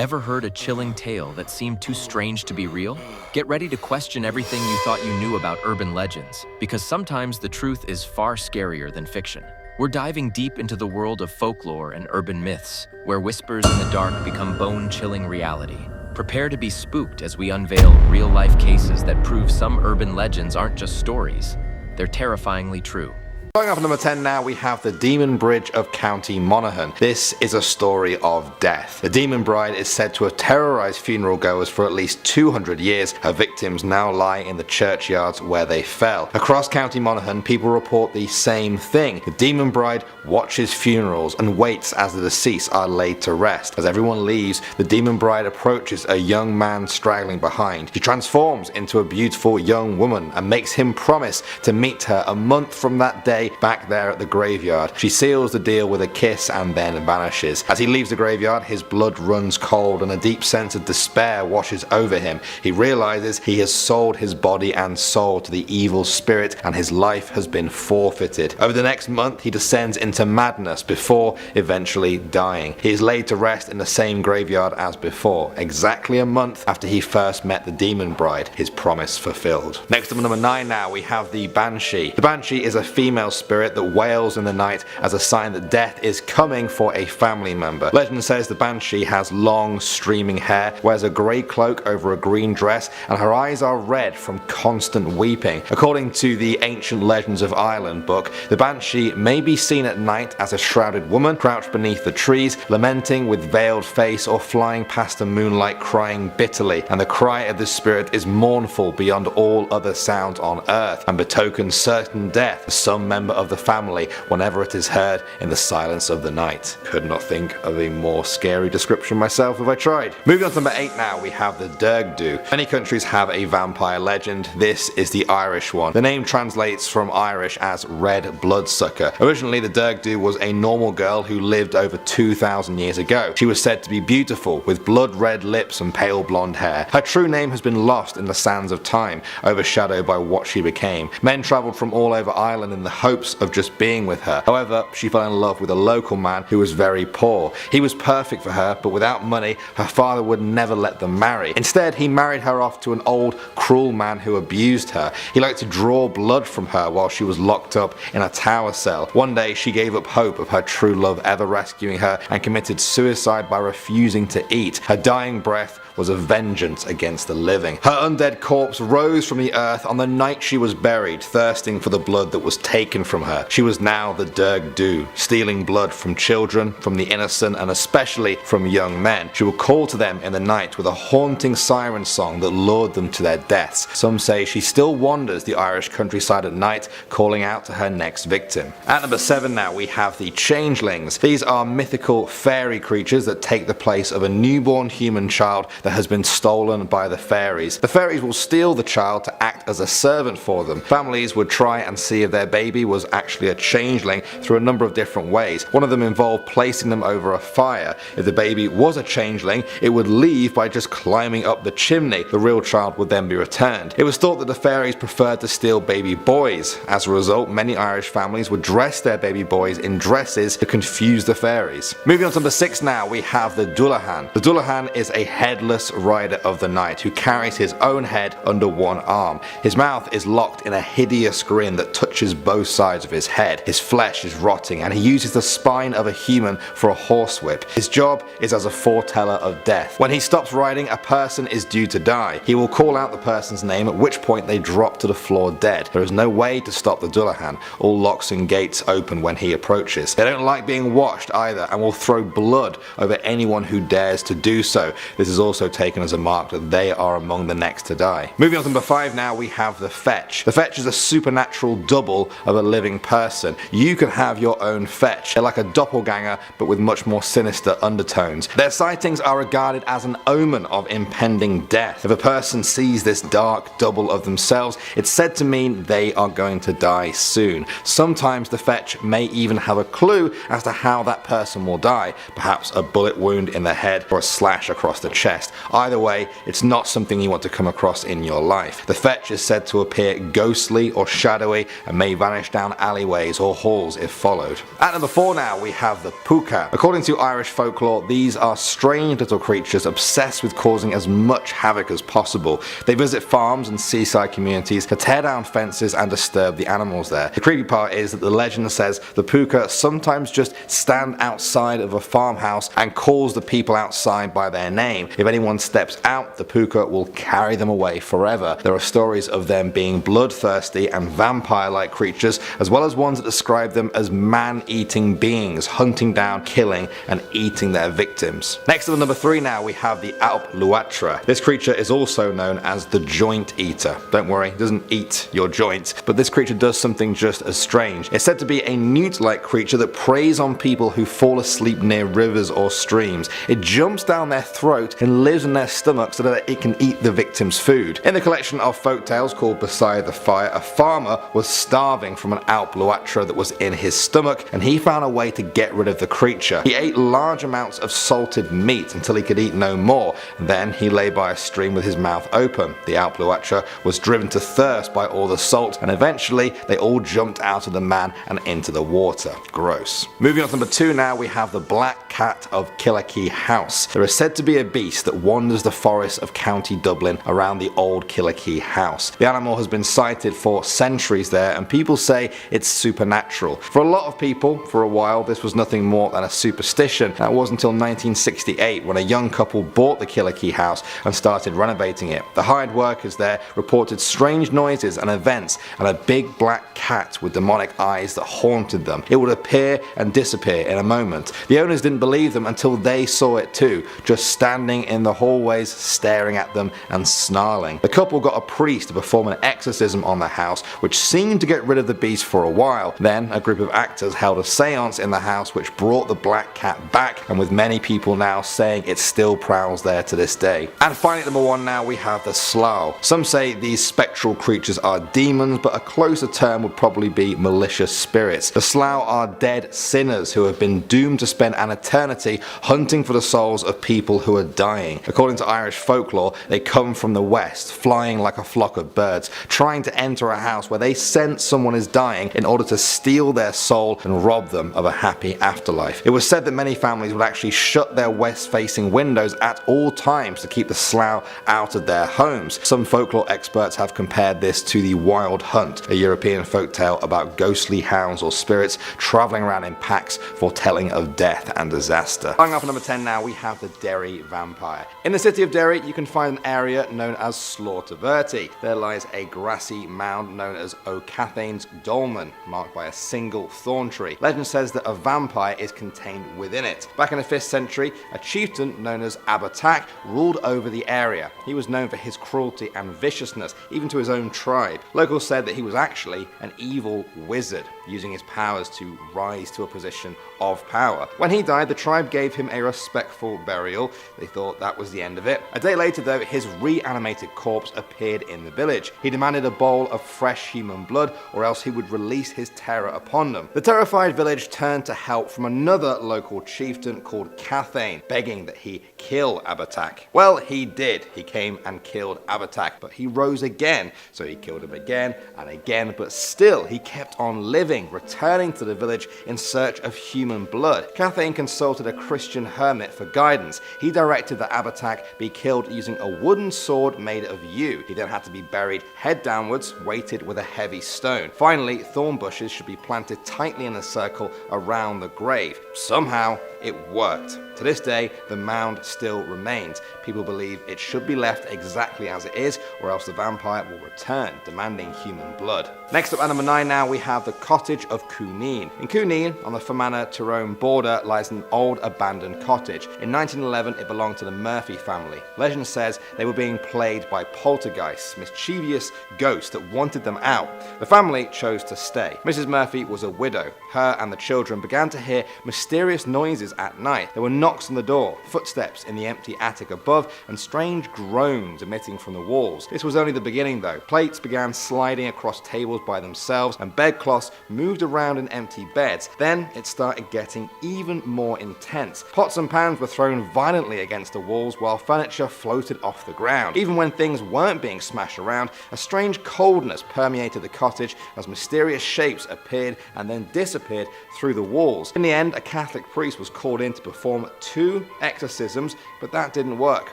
Ever heard a chilling tale that seemed too strange to be real? Get ready to question everything you thought you knew about urban legends, because sometimes the truth is far scarier than fiction. We're diving deep into the world of folklore and urban myths, where whispers in the dark become bone-chilling reality. Prepare to be spooked as we unveil real-life cases that prove some urban legends aren't just stories, they're terrifyingly true. Going up at number 10 now, we have the Demon Bridge of County Monaghan. This is a story of death. The demon bride is said to have terrorized funeral goers for at least 200 years. Her victims now lie in the churchyards where they fell. Across County Monaghan, people report the same thing. The demon bride watches funerals and waits as the deceased are laid to rest. As everyone leaves, the demon bride approaches a young man straggling behind. She transforms into a beautiful young woman and makes him promise to meet her a month from that day back there at the graveyard. She seals the deal with a kiss and then vanishes. As he leaves the graveyard, his blood runs cold and a deep sense of despair washes over him. He realizes he has sold his body and soul to the evil spirit and his life has been forfeited. Over the next month, he descends into madness before eventually dying. He is laid to rest in the same graveyard as before, exactly a month after he first met the demon bride, his promise fulfilled. Next up at number 9 now, we have the Banshee. The Banshee is a female spirit that wails in the night as a sign that death is coming for a family member. Legend says the Banshee has long streaming hair, wears a grey cloak over a green dress, and her eyes are red from constant weeping. According to the Ancient Legends of Ireland book, the Banshee may be seen at night as a shrouded woman crouched beneath the trees, lamenting with veiled face or flying past the moonlight crying bitterly, and the cry of this spirit is mournful beyond all other sounds on earth and betokens certain death for some member of the family whenever it is heard in the silence of the night. Could not think of a more scary description myself if I tried. Moving on to number 8 now, we have the Durd. Many countries have a vampire legend. This is the Irish one. The name translates from Irish as red bloodsucker. Originally, the Durd was a normal girl who lived over 2,000 years ago. She was said to be beautiful with blood red lips and pale blonde hair. Her true name has been lost in the sands of time, overshadowed by what she became. Men travelled from all over Ireland in the hopes of just being with her. However, she fell in love with a local man who was very poor. He was perfect for her, but without money, her father would never let them marry. Instead, he married her off to an old, cruel man who abused her. He liked to draw blood from her while she was locked up in a tower cell. One day, she gave up hope of her true love ever rescuing her and committed suicide by refusing to eat. Her dying breath was a vengeance against the living. Her undead corpse rose from the earth on the night she was buried, thirsting for the blood that was taken from her. She was now the Durd, stealing blood from children, from the innocent, and especially from young men. She would call to them in the night with a haunting siren song that lured them to their deaths. Some say she still wanders the Irish countryside at night, calling out to her next victim. At number 7 now, we have the Changelings. These are mythical fairy creatures that take the place of a newborn human child that has been stolen by the fairies. The fairies will steal the child to act as a servant for them. Families would try and see if their baby was actually a changeling through a number of different ways. One of them involved placing them over a fire. If the baby was a changeling, it would leave by just climbing up the chimney. The real child would then be returned. It was thought that the fairies preferred to steal baby boys. As a result, many Irish families would dress their baby boys in dresses to confuse the fairies. Moving on to number 6 now, we have the Dullahan. The Dullahan is a headless rider of the night who carries his own head under one arm. His mouth is locked in a hideous grin that touches both sides of his head. His flesh is rotting and he uses the spine of a human for a horsewhip. His job is as a foreteller of death. When he stops riding, a person is due to die. He will call out the person's name, at which point they drop to the floor dead. There is no way to stop the Dullahan. All locks and gates open when he approaches. They don't like being watched either and will throw blood over anyone who dares to do so. This is also taken as a mark that they are among the next to die. Moving on to number 5 now, we have the Fetch. The Fetch is a supernatural double of a living person. You can have your own Fetch. They're like a doppelganger but with much more sinister undertones. Their sightings are regarded as an omen of impending death. If a person sees this dark double of themselves, it's said to mean they are going to die soon. Sometimes the Fetch may even have a clue as to how that person will die, perhaps a bullet wound in the head or a slash across the chest. Either way, it's not something you want to come across in your life. The Fetch is said to appear ghostly or shadowy and may vanish vanish down alleyways or halls if followed. At number 4 now we have the Puka. According to Irish folklore, these are strange little creatures obsessed with causing as much havoc as possible. They visit farms and seaside communities to tear down fences and disturb the animals there. The creepy part is that the legend says the Puka sometimes just stand outside of a farmhouse and calls the people outside by their name. If anyone steps out, the Puka will carry them away forever. There are stories of them being bloodthirsty and vampire-like creatures, as well as ones that describe them as man-eating beings, hunting down, killing, and eating their victims. Next to the number 3 now we have the Altra. This creature is also known as the Joint Eater. Don't worry, it doesn't eat your joints, but this creature does something just as strange. It's said to be a newt-like creature that preys on people who fall asleep near rivers or streams. It jumps down their throat and lives in their stomach so that it can eat the victim's food. In the collection of folktales called Beside the Fire, a farmer was starving from an Altra that was in his stomach, and he found a way to get rid of the creature. He ate large amounts of salted meat until he could eat no more. Then he lay by a stream with his mouth open. The Altra was driven to thirst by all the salt, and eventually they all jumped out of the man and into the water. Gross. Moving on to number 2 now, we have the Black Cat of Kidney House. There is said to be a beast that wanders the forests of County Dublin around the old Kidney House. The animal has been sighted for centuries there, and people say it's supernatural. For a lot of people, for a while, this was nothing more than a superstition. That was until 1968 when a young couple bought the Kidney House and started renovating it. The hired workers there reported strange noises and events, and a big black cat with demonic eyes that haunted them. It would appear and disappear in a moment. The owners didn't believe them until they saw it too, just standing in the hallways staring at them and snarling. The couple got a priest to perform an exorcism on the house, which seemed to get rid of the beast for a while. Then a group of actors held a seance in the house which brought the black cat back, and with many people now saying it still prowls there to this day. And finally at number 1 now we have the Slough. Some say these spectral creatures are demons, but a closer term would probably be malicious spirits. The Slough are dead sinners who have been doomed to spend an eternity hunting for the souls of people who are dying. According to Irish folklore, they come from the west, flying like a flock of birds, trying to enter a house where they sense someone is dying in order to steal their soul and rob them of a happy afterlife. It was said that many families would actually shut their west-facing windows at all times to keep the Slough out of their homes. Some folklore experts have compared this to the Wild Hunt, a European folktale about ghostly hounds or spirits travelling around in packs foretelling of death and disaster. Going up at number 10 now, we have the Derry Vampire. In the city of Derry, you can find an area known as Slaughterverty. There lies a grassy mound known as O'Cathain's Dolmen, marked by a single thorn tree. Legend says that a vampire is contained within it. Back in the 5th century, a chieftain known as Abatak ruled over the area. He was known for his cruelty and viciousness, even to his own tribe. Locals said that he was actually an evil wizard, using his powers to rise to a position of power. When he died, the tribe gave him a respectful burial. They thought that was the end of it. A day later though, his reanimated corpse appeared in the village. He demanded a bowl of fresh human blood, or else he would release his terror upon them. The terrified village turned to help from another local chieftain called Cathain, begging that he kill Abatak. Well, he did. He came and killed Abatak, but he rose again, so he killed him again and again, but still he kept on living, returning to the village in search of human blood. Cathain consulted a Christian hermit for guidance. He directed that Abatak be killed using a wooden sword made of yew. He then had to be buried head downwards, weighted with a heavy stone. Finally, thorn bushes should be planted tightly in a circle around the grave. Somehow, it worked. To this day, the mound still remains. People believe it should be left exactly as it is, or else the vampire will return, demanding human blood. Next up at number 9 now, we have the Cottage of Kunin. In Kunin, on the Fermanagh-Tyrone border, lies an old abandoned cottage. In 1911, it belonged to the Murphy family. Legend says they were being plagued by poltergeists, mischievous ghosts that wanted them out. The family chose to stay. Mrs. Murphy was a widow. Her and the children began to hear mysterious noises at night. They were not knocks on the door, footsteps in the empty attic above, and strange groans emitting from the walls. This was only the beginning though. Plates began sliding across tables by themselves, and bedcloths moved around in empty beds. Then it started getting even more intense. Pots and pans were thrown violently against the walls while furniture floated off the ground. Even when things weren't being smashed around, a strange coldness permeated the cottage as mysterious shapes appeared and then disappeared through the walls. In the end, a Catholic priest was called in to perform 2 exorcisms, but that didn't work.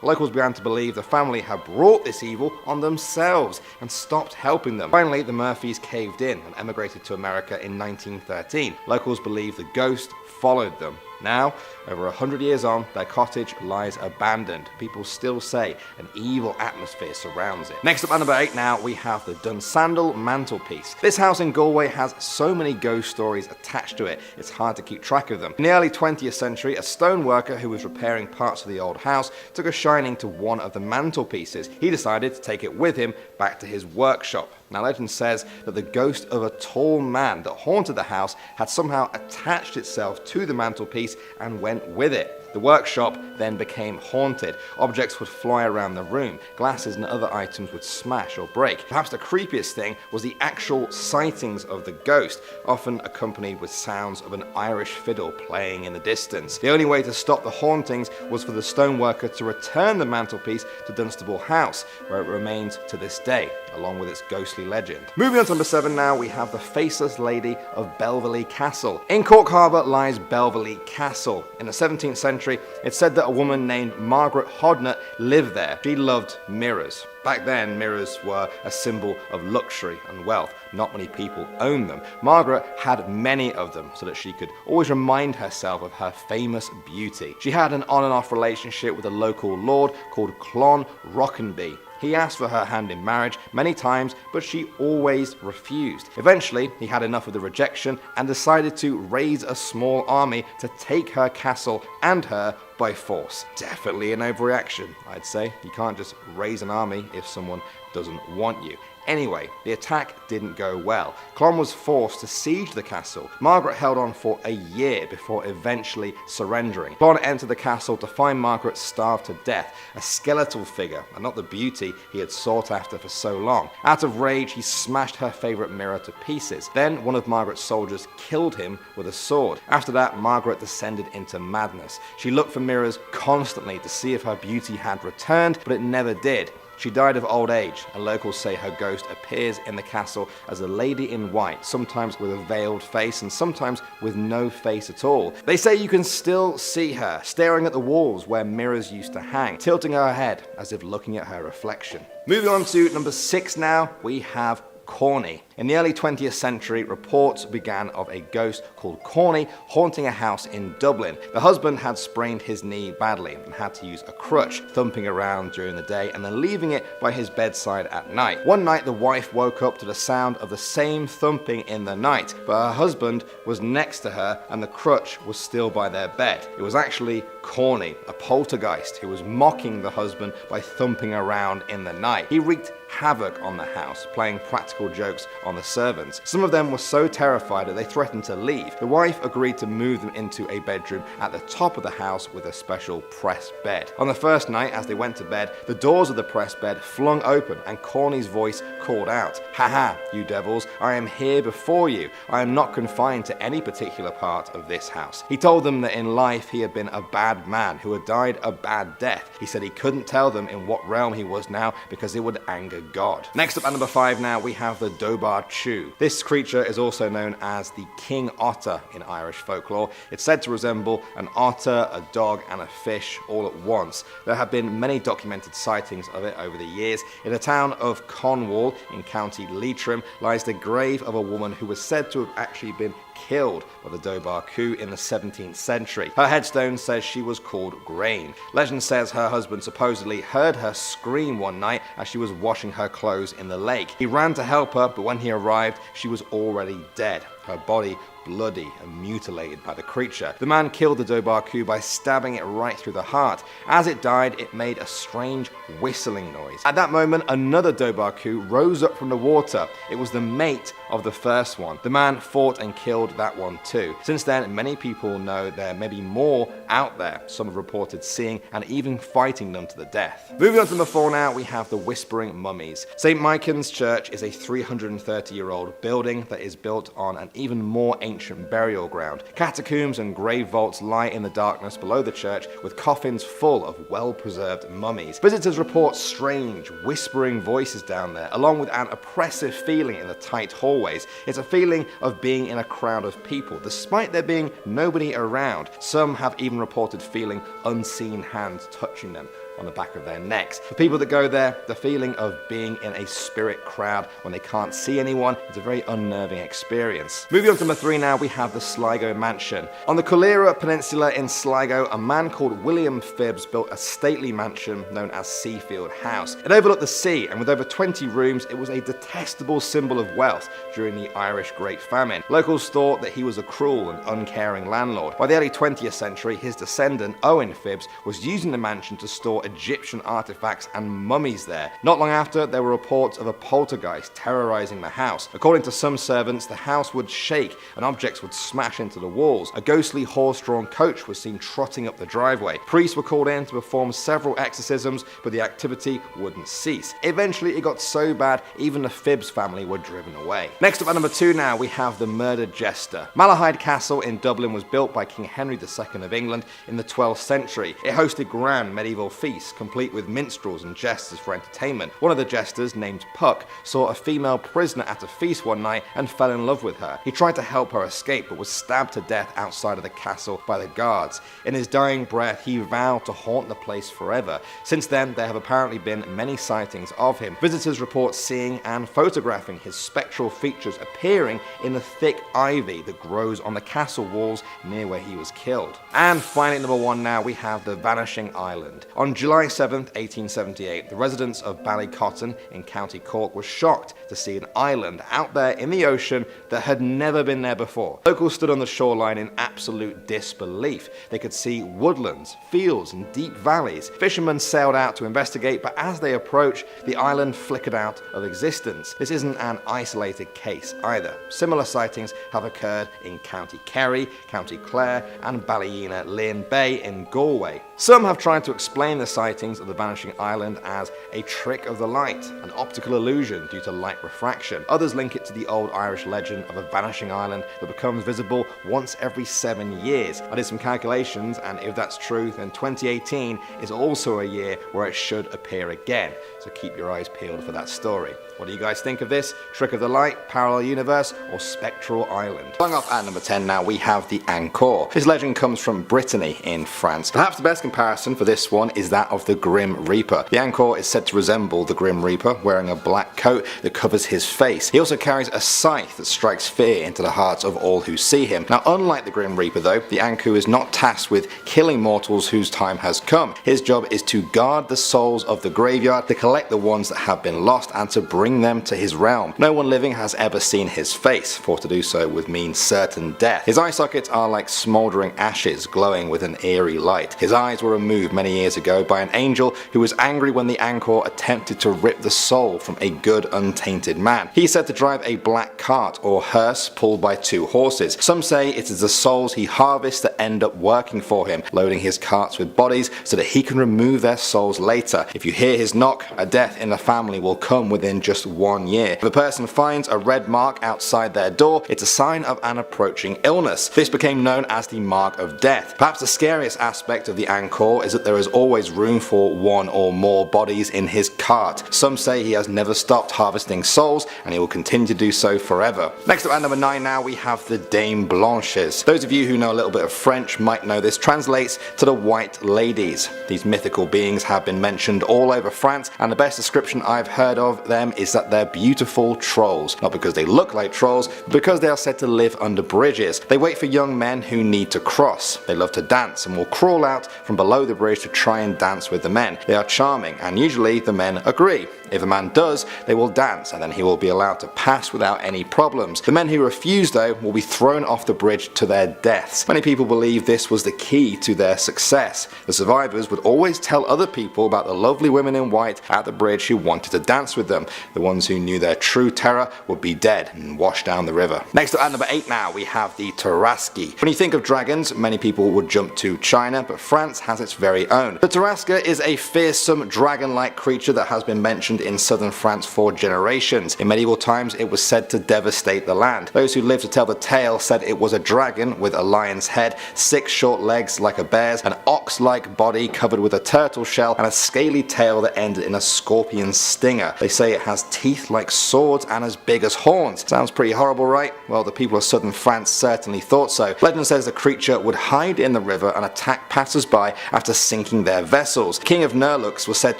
Locals began to believe the family had brought this evil on themselves and stopped helping them. Finally, the Murphys caved in and emigrated to America in 1913. Locals believe the ghost followed them. Now, over 100 years on, their cottage lies abandoned. People still say an evil atmosphere surrounds it. Next up at number 8 now, we have the Dunsandle mantelpiece. This house in Galway has so many ghost stories attached to it, it's hard to keep track of them. In the early 20th century, a stone worker who was repairing parts of the old house took a shining to one of the mantelpieces. He decided to take it with him back to his workshop. Now, legend says that the ghost of a tall man that haunted the house had somehow attached itself to the mantelpiece and went with it. The workshop then became haunted. Objects would fly around the room. Glasses and other items would smash or break. Perhaps the creepiest thing was the actual sightings of the ghost, often accompanied with sounds of an Irish fiddle playing in the distance. The only way to stop the hauntings was for the stoneworker to return the mantelpiece to Dunstable House, where it remains to this day, along with its ghostly legend. Moving on to number 7 now, we have the faceless Lady of Bly Castle. In Cork Harbour lies Bly Castle. In the 17th century, it's said that a woman named Margaret Hodnett lived there. She loved mirrors. Back then, mirrors were a symbol of luxury and wealth. Not many people owned them. Margaret had many of them so that she could always remind herself of her famous beauty. She had an on and off relationship with a local lord called Clon Rockenby. He asked for her hand in marriage many times, but she always refused. Eventually, he had enough of the rejection and decided to raise a small army to take her castle and her by force. Definitely an overreaction, I'd say. You can't just raise an army if someone doesn't want you. Anyway, the attack didn't go well. Clon was forced to siege the castle. Margaret held on for a year before eventually surrendering. Clon entered the castle to find Margaret starved to death, a skeletal figure, and not the beauty he had sought after for so long. Out of rage, he smashed her favourite mirror to pieces. Then one of Margaret's soldiers killed him with a sword. After that, Margaret descended into madness. She looked for mirrors constantly to see if her beauty had returned, but it never did. She died of old age, and locals say her ghost appears in the castle as a lady in white, sometimes with a veiled face and sometimes with no face at all. They say you can still see her, staring at the walls where mirrors used to hang, tilting her head as if looking at her reflection. Moving on to number 6 now, we have Corny. In the early 20th century, reports began of a ghost called Corny haunting a house in Dublin. The husband had sprained his knee badly and had to use a crutch, thumping around during the day and then leaving it by his bedside at night. One night, the wife woke up to the sound of the same thumping in the night, but her husband was next to her and the crutch was still by their bed. It was actually Corny, a poltergeist who was mocking the husband by thumping around in the night. He wreaked havoc on the house, playing practical jokes on the servants. Some of them were so terrified that they threatened to leave. The wife agreed to move them into a bedroom at the top of the house with a special press bed. On the first night, as they went to bed, the doors of the press bed flung open and Corny's voice called out, "Ha, you devils, I am here before you. I am not confined to any particular part of this house." He told them that in life he had been a bad man who had died a bad death. He said he couldn't tell them in what realm he was now because it would anger God. Next up at number 5 now, we have the Dobar Chew. This creature is also known as the King Otter in Irish folklore. It's said to resemble an otter, a dog, and a fish all at once. There have been many documented sightings of it over the years. In the town of Cornwall in County Leitrim lies the grave of a woman who was said to have actually been killed by the Dobar coup in the 17th century. Her headstone says she was called Grain. Legend says her husband supposedly heard her scream one night as she was washing her clothes in the lake. He ran to help her, but when he arrived, she was already dead. Her body bloody and mutilated by the creature. The man killed the Dobarku by stabbing it right through the heart. As it died, it made a strange whistling noise. At that moment, another Dobarku rose up from the water. It was the mate of the first one. The man fought and killed that one too. Since then, many people know there may be more out there. Some have reported seeing and even fighting them to the death. Moving on to number 4 now, we have the Whispering Mummies. St. Michan's Church is a 330-year-old building that is built on an even more ancient burial ground. Catacombs and grave vaults lie in the darkness below the church with coffins full of well-preserved mummies. Visitors report strange, whispering voices down there, along with an oppressive feeling in the tight hallways. It's a feeling of being in a crowd of people, despite there being nobody around. Some have even reported feeling unseen hands touching them on the back of their necks. For people that go there, the feeling of being in a spirit crowd when they can't see anyone is a very unnerving experience. Moving on to number 3 now, we have the Sligo Mansion. On the Coolera Peninsula in Sligo, a man called William Phibbs built a stately mansion known as Seafield House. It overlooked the sea, and with over 20 rooms, it was a detestable symbol of wealth during the Irish Great Famine. Locals thought that he was a cruel and uncaring landlord. By the early 20th century, his descendant, Owen Phibbs, was using the mansion to store Egyptian artifacts and mummies there. Not long after, there were reports of a poltergeist terrorizing the house. According to some servants, the house would shake and objects would smash into the walls. A ghostly horse-drawn coach was seen trotting up the driveway. Priests were called in to perform several exorcisms, but the activity wouldn't cease. Eventually, it got so bad, even the Phibbs family were driven away. Next up at number 2 now, we have the murdered Jester. Malahide Castle in Dublin was built by King Henry II of England in the 12th century. It hosted grand medieval feasts, complete with minstrels and jesters for entertainment. One of the jesters, named Puka, saw a female prisoner at a feast one night and fell in love with her. He tried to help her escape, but was stabbed to death outside of the castle by the guards. In his dying breath, he vowed to haunt the place forever. Since then, there have apparently been many sightings of him. Visitors report seeing and photographing his spectral features appearing in the thick ivy that grows on the castle walls near where he was killed. And finally, number 1 now, we have the Vanishing Island. On July 7th, 1878, the residents of Ballycotton in County Cork were shocked to see an island out there in the ocean that had never been there before. Locals stood on the shoreline in absolute disbelief. They could see woodlands, fields, and deep valleys. Fishermen sailed out to investigate, but as they approached, the island flickered out of existence. This isn't an isolated case either. Similar sightings have occurred in County Kerry, County Clare, and Ballyena Lane Bay in Galway. Some have tried to explain the sightings of the Vanishing Island as a trick of the light, an optical illusion due to light refraction. Others link it to the old Irish legend of a vanishing island that becomes visible once every 7 years. I did some calculations, and if that's true, then 2018 is also a year where it should appear again. So keep your eyes peeled for that story. What do you guys think of this? Trick of the light, parallel universe, or spectral island? Going off at number 10 now, we have the Encore. This legend comes from Brittany in France. Perhaps the best comparison for this one is that of the Grim Reaper. The Encore is said to resemble the Grim Reaper, wearing a black coat that covers his face. He also carries a scythe that strikes fear into the hearts of all who see him. Now, unlike the Grim Reaper though, the Ankou is not tasked with killing mortals whose time has come. His job is to guard the souls of the graveyard, to collect the ones that have been lost, and to bring them to his realm. No one living has ever seen his face, for to do so would mean certain death. His eye sockets are like smouldering ashes glowing with an eerie light. His eyes were removed many years ago by an angel who was angry when the Encore attempted to rip the soul from a good untainted man. He is said to drive a black cart or hearse pulled by 2 horses. Some say it is the souls he harvests that end up working for him, loading his carts with bodies so that he can remove their souls later. If you hear his knock, a death in the family will come within just 1 year. If a person finds a red mark outside their door, it's a sign of an approaching illness. This became known as the Mark of Death. Perhaps the scariest aspect of the Encore is that there is always room for 1 or more bodies in his cart. Some say he has never stopped harvesting souls, and he will continue to do so forever. Next up at number 9 now, we have the Dame Blanches. Those of you who know a little bit of French might know this translates to the White Ladies. These mythical beings have been mentioned all over France, and the best description I've heard of them is that they're beautiful trolls. Not because they look like trolls, but because they are said to live under bridges. They wait for young men who need to cross. They love to dance and will crawl out from from below the bridge to try and dance with the men. They are charming, and usually the men agree. If a man does, they will dance, and then he will be allowed to pass without any problems. The men who refuse, though, will be thrown off the bridge to their deaths. Many people believe this was the key to their success. The survivors would always tell other people about the lovely women in white at the bridge who wanted to dance with them. The ones who knew their true terror would be dead and washed down the river. Next up at number 8 now, we have the Tarasque. When you think of dragons, many people would jump to China, but France has its very own. The Tarasque is a fearsome dragon-like creature that has been mentioned in southern France for generations. In medieval times, it was said to devastate the land. Those who lived to tell the tale said it was a dragon with a lion's head, 6 short legs like a bear's, an ox-like body covered with a turtle shell, and a scaly tail that ended in a scorpion stinger. They say it has teeth like swords and as big as horns. Sounds pretty horrible, right? Well, the people of southern France certainly thought so. Legend says the creature would hide in the river and attack passers-by after sinking their vessels. King of Nerlux was said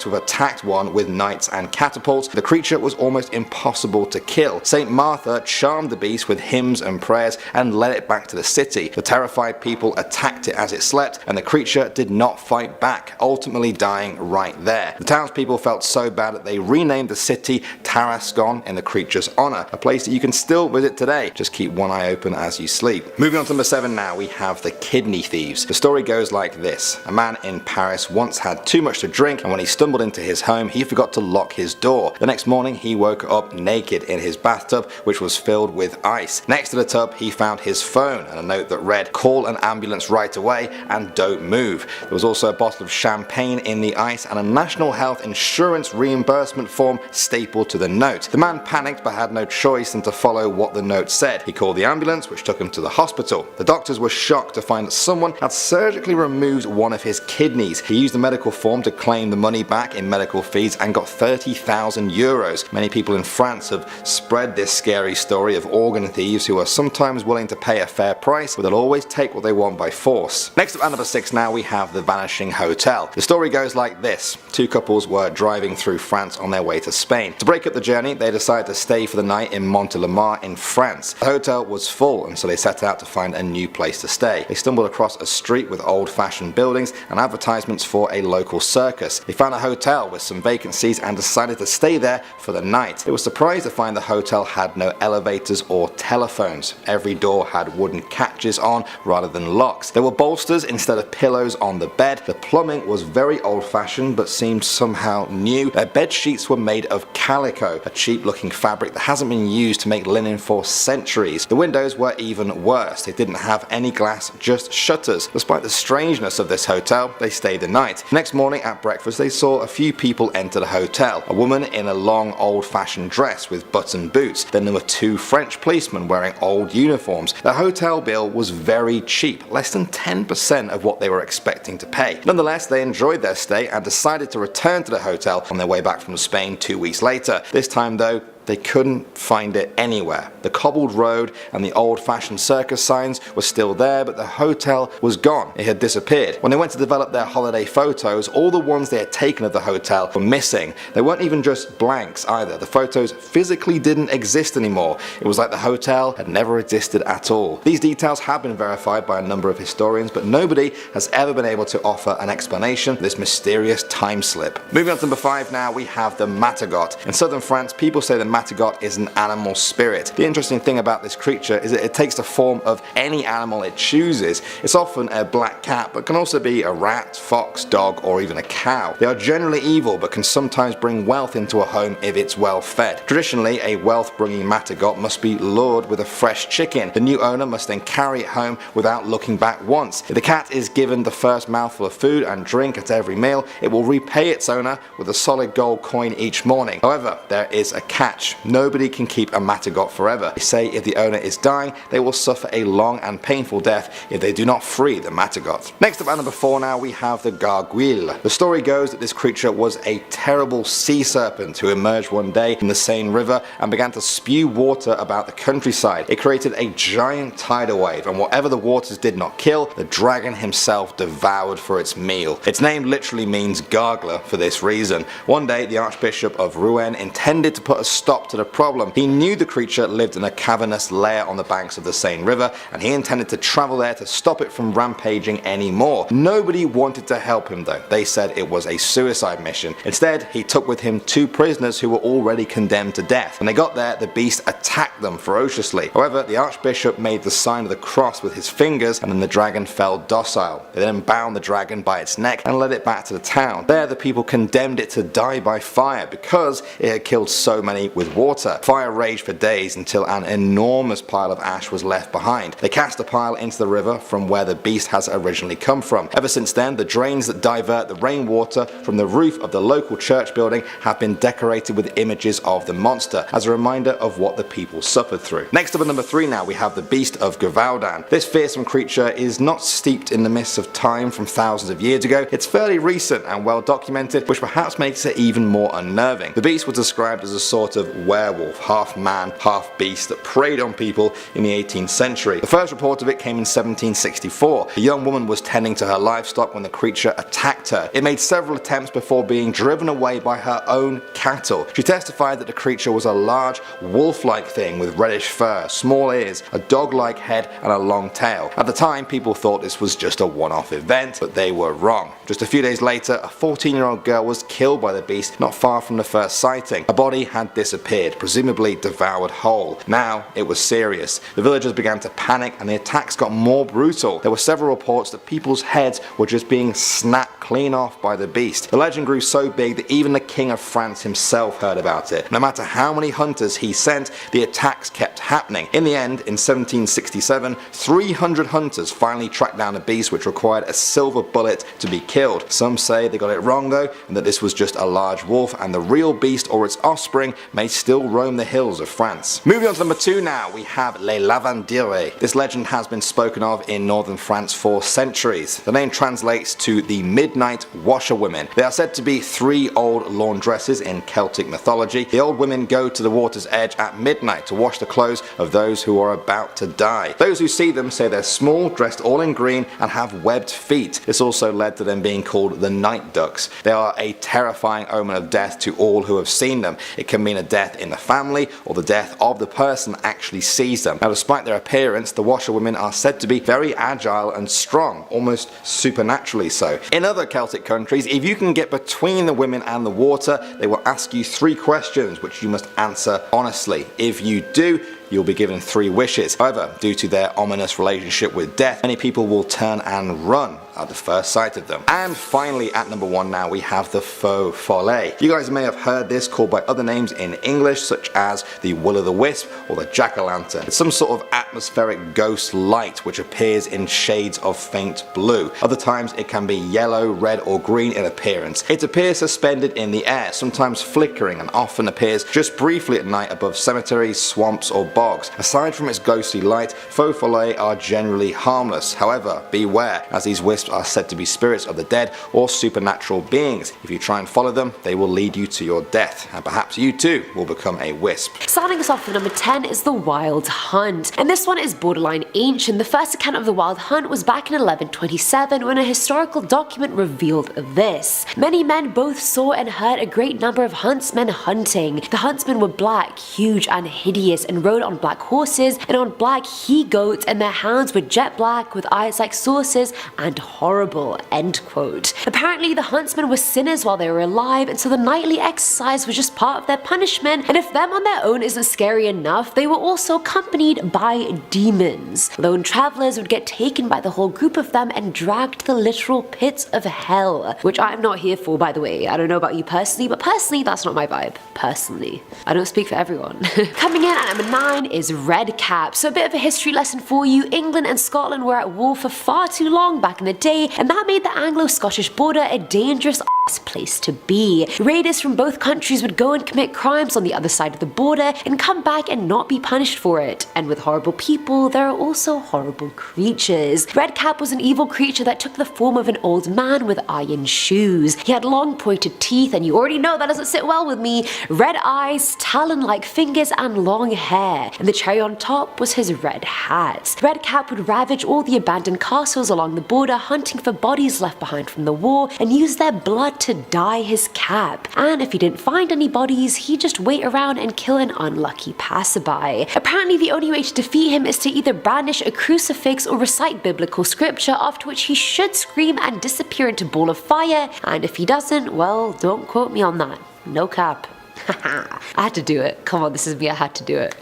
to have attacked one with knights and catapults. The creature was almost impossible to kill. Saint Martha charmed the beast with hymns and prayers and led it back to the city. The terrified people attacked it as it slept, and the creature did not fight back, ultimately dying right there. The townspeople felt so bad that they renamed the city Tarascon in the creature's honor, a place that you can still visit today. Just keep one eye open as you sleep. Moving on to number 7 now, we have the Kidney Thieves. The story goes like this. A man in Paris once had too much to drink, and when he stumbled into his home, he forgot to lock his door. The next morning, he woke up naked in his bathtub, which was filled with ice. Next to the tub, he found his phone and a note that read, "Call an ambulance right away and don't move." There was also a bottle of champagne in the ice and a national health insurance reimbursement form stapled to the note. The man panicked but had no choice than to follow what the note said. He called the ambulance, which took him to the hospital. The doctors were shocked to find that someone had surgically removed one of his kidneys. He used the medical form to claim the money back in medical fees and got 30,000 euros. Many people in France have spread this scary story of organ thieves who are sometimes willing to pay a fair price, but they'll always take what they want by force. Next up at number 6 now, we have the Vanishing Hotel. The story goes like this. 2 couples were driving through France on their way to Spain. To break up the journey, they decided to stay for the night in Montelimar in France. The hotel was full, and so they set out to find a new place to stay. They stumbled across a street with old-fashioned buildings and advertisements for a local circus. They found a hotel with some vacancies and decided to stay there for the night. They were surprised to find the hotel had no elevators or telephones. Every door had wooden catches on rather than locks. There were bolsters instead of pillows on the bed. The plumbing was very old-fashioned but seemed somehow new. Their bed sheets were made of calico, a cheap-looking fabric that hasn't been used to make linen for centuries. The windows were even worse. They didn't have any glass, just shutters. Despite the strangeness of this hotel, they stayed the night. Next morning at breakfast, they saw a few people enter the hotel. A woman in a long old-fashioned dress with button boots. Then there were 2 French policemen wearing old uniforms. The hotel bill was very cheap, less than 10% of what they were expecting to pay. Nonetheless, they enjoyed their stay and decided to return to the hotel on their way back from Spain 2 weeks later. This time though, they couldn't find it anywhere. The cobbled road and the old-fashioned circus signs were still there, but the hotel was gone. It had disappeared. When they went to develop their holiday photos, all the ones they had taken of the hotel were missing. They weren't even just blanks either. The photos physically didn't exist anymore. It was like the hotel had never existed at all. These details have been verified by a number of historians, but nobody has ever been able to offer an explanation for this mysterious time slip. Moving on to number 5 now, we have the Matagot. In southern France, people say the Matagot is an animal spirit. The interesting thing about this creature is that it takes the form of any animal it chooses. It's often a black cat, but can also be a rat, fox, dog, or even a cow. They are generally evil, but can sometimes bring wealth into a home if it's well fed. Traditionally, a wealth-bringing Matagot must be lured with a fresh chicken. The new owner must then carry it home without looking back once. If the cat is given the first mouthful of food and drink at every meal, it will repay its owner with a solid gold coin each morning. However, there is a catch. Nobody can keep a Matagot forever. They say if the owner is dying, they will suffer a long and painful death if they do not free the Matagot. Next up at number 4 now, we have the Gargoyle. The story goes that this creature was a terrible sea serpent who emerged one day from the Seine River and began to spew water about the countryside. It created a giant tidal wave, and whatever the waters did not kill, the dragon himself devoured for its meal. Its name literally means gargler for this reason. One day, the Archbishop of Rouen intended to put a stop stop to the problem. He knew the creature lived in a cavernous lair on the banks of the Seine River, and he intended to travel there to stop it from rampaging anymore. Nobody wanted to help him though. They said it was a suicide mission. Instead, he took with him 2 prisoners who were already condemned to death. When they got there, the beast attacked them ferociously. However, the Archbishop made the sign of the cross with his fingers, and then the dragon fell docile. They then bound the dragon by its neck and led it back to the town. There, the people condemned it to die by fire because it had killed so many with water. Fire raged for days until an enormous pile of ash was left behind. They cast the pile into the river from where the beast has originally come from. Ever since then, the drains that divert the rainwater from the roof of the local church building have been decorated with images of the monster as a reminder of what the people suffered through. Next up at number 3 now, we have the Beast of Galan. This fearsome creature is not steeped in the mists of time from thousands of years ago. It's fairly recent and well documented, which perhaps makes it even more unnerving. The beast was described as a sort of werewolf, half man, half beast that preyed on people in the 18th century. The first report of it came in 1764. A young woman was tending to her livestock when the creature attacked her. It made several attempts before being driven away by her own cattle. She testified that the creature was a large wolf-like thing with reddish fur, small ears, a dog-like head and a long tail. At the time, people thought this was just a one-off event, but they were wrong. Just a few days later, a 14-year-old girl was killed by the beast not far from the first sighting. Her body had disappeared, presumably devoured whole. Now it was serious. The villagers began to panic and the attacks got more brutal. There were several reports that people's heads were just being snapped clean off by the beast. The legend grew so big that even the King of France himself heard about it. No matter how many hunters he sent, the attacks kept happening. In the end, in 1767, 300 hunters finally tracked down the beast, which required a silver bullet to be killed. Some say they got it wrong though, and that this was just a large wolf and the real beast or its offspring may still roam the hills of France. Moving on to number 2 now, we have Les Lavandières. This legend has been spoken of in northern France for centuries. The name translates to the midnight washerwomen. They are said to be 3 old laundresses in Celtic mythology. The old women go to the water's edge at midnight to wash the clothes of those who are about to die. Those who see them say they're small, dressed all in green and have webbed feet. This also led to them being called the night ducks. They are a terrifying omen of death to all who have seen them. It can mean a death in the family or the death of the person that actually sees them. Now, despite their appearance, the washerwomen are said to be very agile and strong, almost supernaturally so. In other Celtic countries, if you can get between the women and the water, they will ask you 3 questions which you must answer honestly. If you do, you'll be given 3 wishes. However, due to their ominous relationship with death, many people will turn and run at the first sight of them. And finally, at number 1 now, we have the faux follet. You guys may have heard this called by other names in English, such as the will-o'-the-wisp or the jack-o'-lantern. It's some sort of atmospheric ghost light which appears in shades of faint blue. Other times it can be yellow, red or green in appearance. It appears suspended in the air, sometimes flickering, and often appears just briefly at night above cemeteries, swamps or bogs. Aside from its ghostly light, faux follets are generally harmless. However, beware, as these wisps are said to be spirits of the dead or supernatural beings. If you try and follow them, they will lead you to your death, and perhaps you too will become a wisp. Starting us off with number 10 is the Wild Hunt, and this one is borderline ancient. The first account of the Wild Hunt was back in 1127 when a historical document revealed this. Many men both saw and heard a great number of huntsmen hunting. The huntsmen were black, huge and hideous, and rode on black horses and on black he-goats, and their hounds were jet black with eyes like saucers and horrible, end quote. Apparently the huntsmen were sinners while they were alive, and so the nightly exercise was just part of their punishment, and if them on their own isn't scary enough, they were also accompanied by demons. Lone travelers would get taken by the whole group of them and dragged to the literal pits of hell, which I'm not here for, by the way. I don't know about you personally, but personally that's not my vibe. Personally. I don't speak for everyone. Coming in at number 9 is Red Cap. So a bit of a history lesson for you. England and Scotland were at war for far too long back in the day, and that made the Anglo-Scottish border a dangerous place to be. Raiders from both countries would go and commit crimes on the other side of the border and come back and not be punished for it. And with horrible people, there are also horrible creatures. Red Cap was an evil creature that took the form of an old man with iron shoes. He had long pointed teeth, and you already know that doesn't sit well with me, red eyes, talon-like fingers and long hair, and the cherry on top was his red hat. Red Cap would ravage all the abandoned castles along the border, hunting for bodies left behind from the war, and use their blood Jack to dye his cap, and if he didn't find any bodies, he'd just wait around and kill an unlucky passerby. Apparently the only way to defeat him is to either brandish a crucifix or recite biblical scripture, after which he should scream and disappear into a ball of fire, and if he doesn't, well, don't quote me on that. No cap. I had to do it. Come on, this is me, I had to do it.